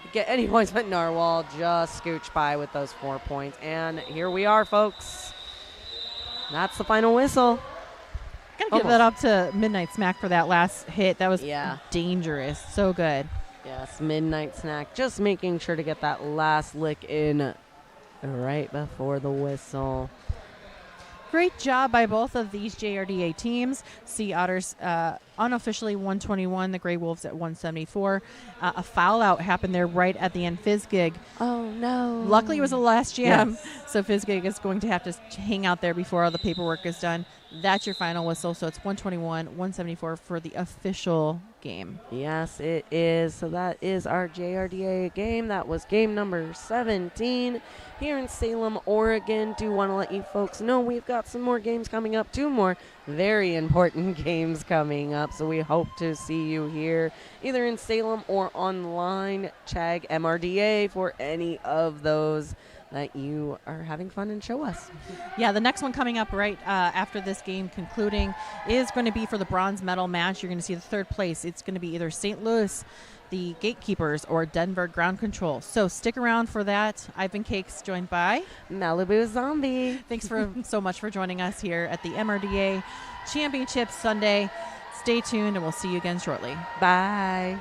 to get any points, but Narwhal just scooched by with those 4 points. And here we are, folks. That's the final whistle. Gotta give that up to Midnight Smack for that last hit. That was dangerous. So good. Yes, Midnight Snack just making sure to get that last lick in right before the whistle. Great job by both of these JRDA teams. Sea Otters unofficially 121, the Grey Wolves at 174. A foul out happened there right at the end. Fizzgig. Oh, no. Luckily, it was the last jam, Yes. so Fizzgig is going to have to hang out there before all the paperwork is done. That's your final whistle, so it's 121, 174 for the official game. Yes, it is. So that is our JRDA game. That was game number 17 here in Salem, Oregon. Do want to let you folks know we've got some more games coming up, 2 more very important games coming up. So we hope to see you here either in Salem or online. Chag MRDA for any of those that you are having fun and show us. Yeah, the next one coming up right after this game concluding is going to be for the bronze medal match. You're going to see the 3rd place. It's going to be either St. Louis, the Gatekeepers, or Denver Ground Control. So stick around for that. I've been Cakes, joined by Malibu Zombie. Thanks so much for joining us here at the MRDA Championship Sunday. Stay tuned, and we'll see you again shortly. Bye.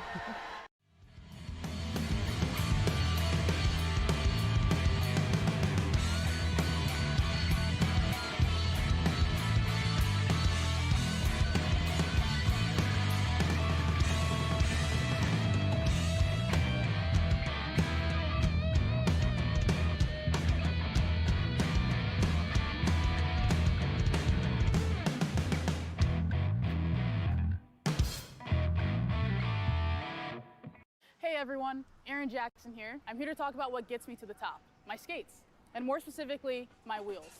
Hey everyone, Aaron Jackson here. I'm here to talk about what gets me to the top, my skates, and more specifically, my wheels.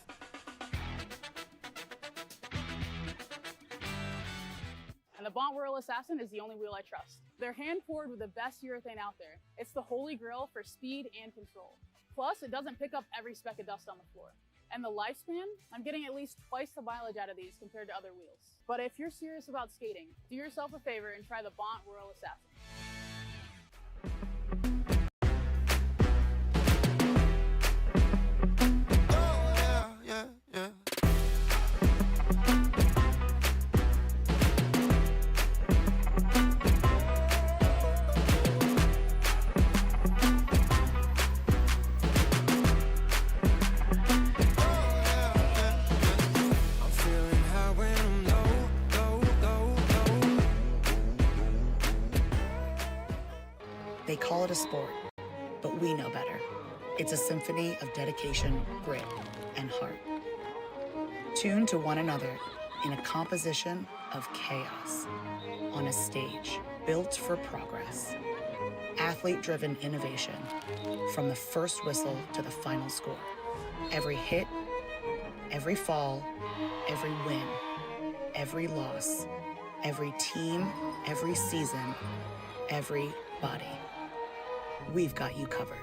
the Bont Royal Assassin is the only wheel I trust. They're hand-poured with the best urethane out there. It's the holy grail for speed and control. Plus, it doesn't pick up every speck of dust on the floor. And the lifespan? I'm getting at least twice the mileage out of these compared to other wheels. But if you're serious about skating, do yourself a favor and try the Bont Royal Assassin. They call it a sport, but we know better. It's a symphony of dedication, grit, and heart. Tuned to one another in a composition of chaos on a stage built for progress. Athlete-driven innovation from the first whistle to the final score. Every hit, every fall, every win, every loss, every team, every season, every body. We've got you covered.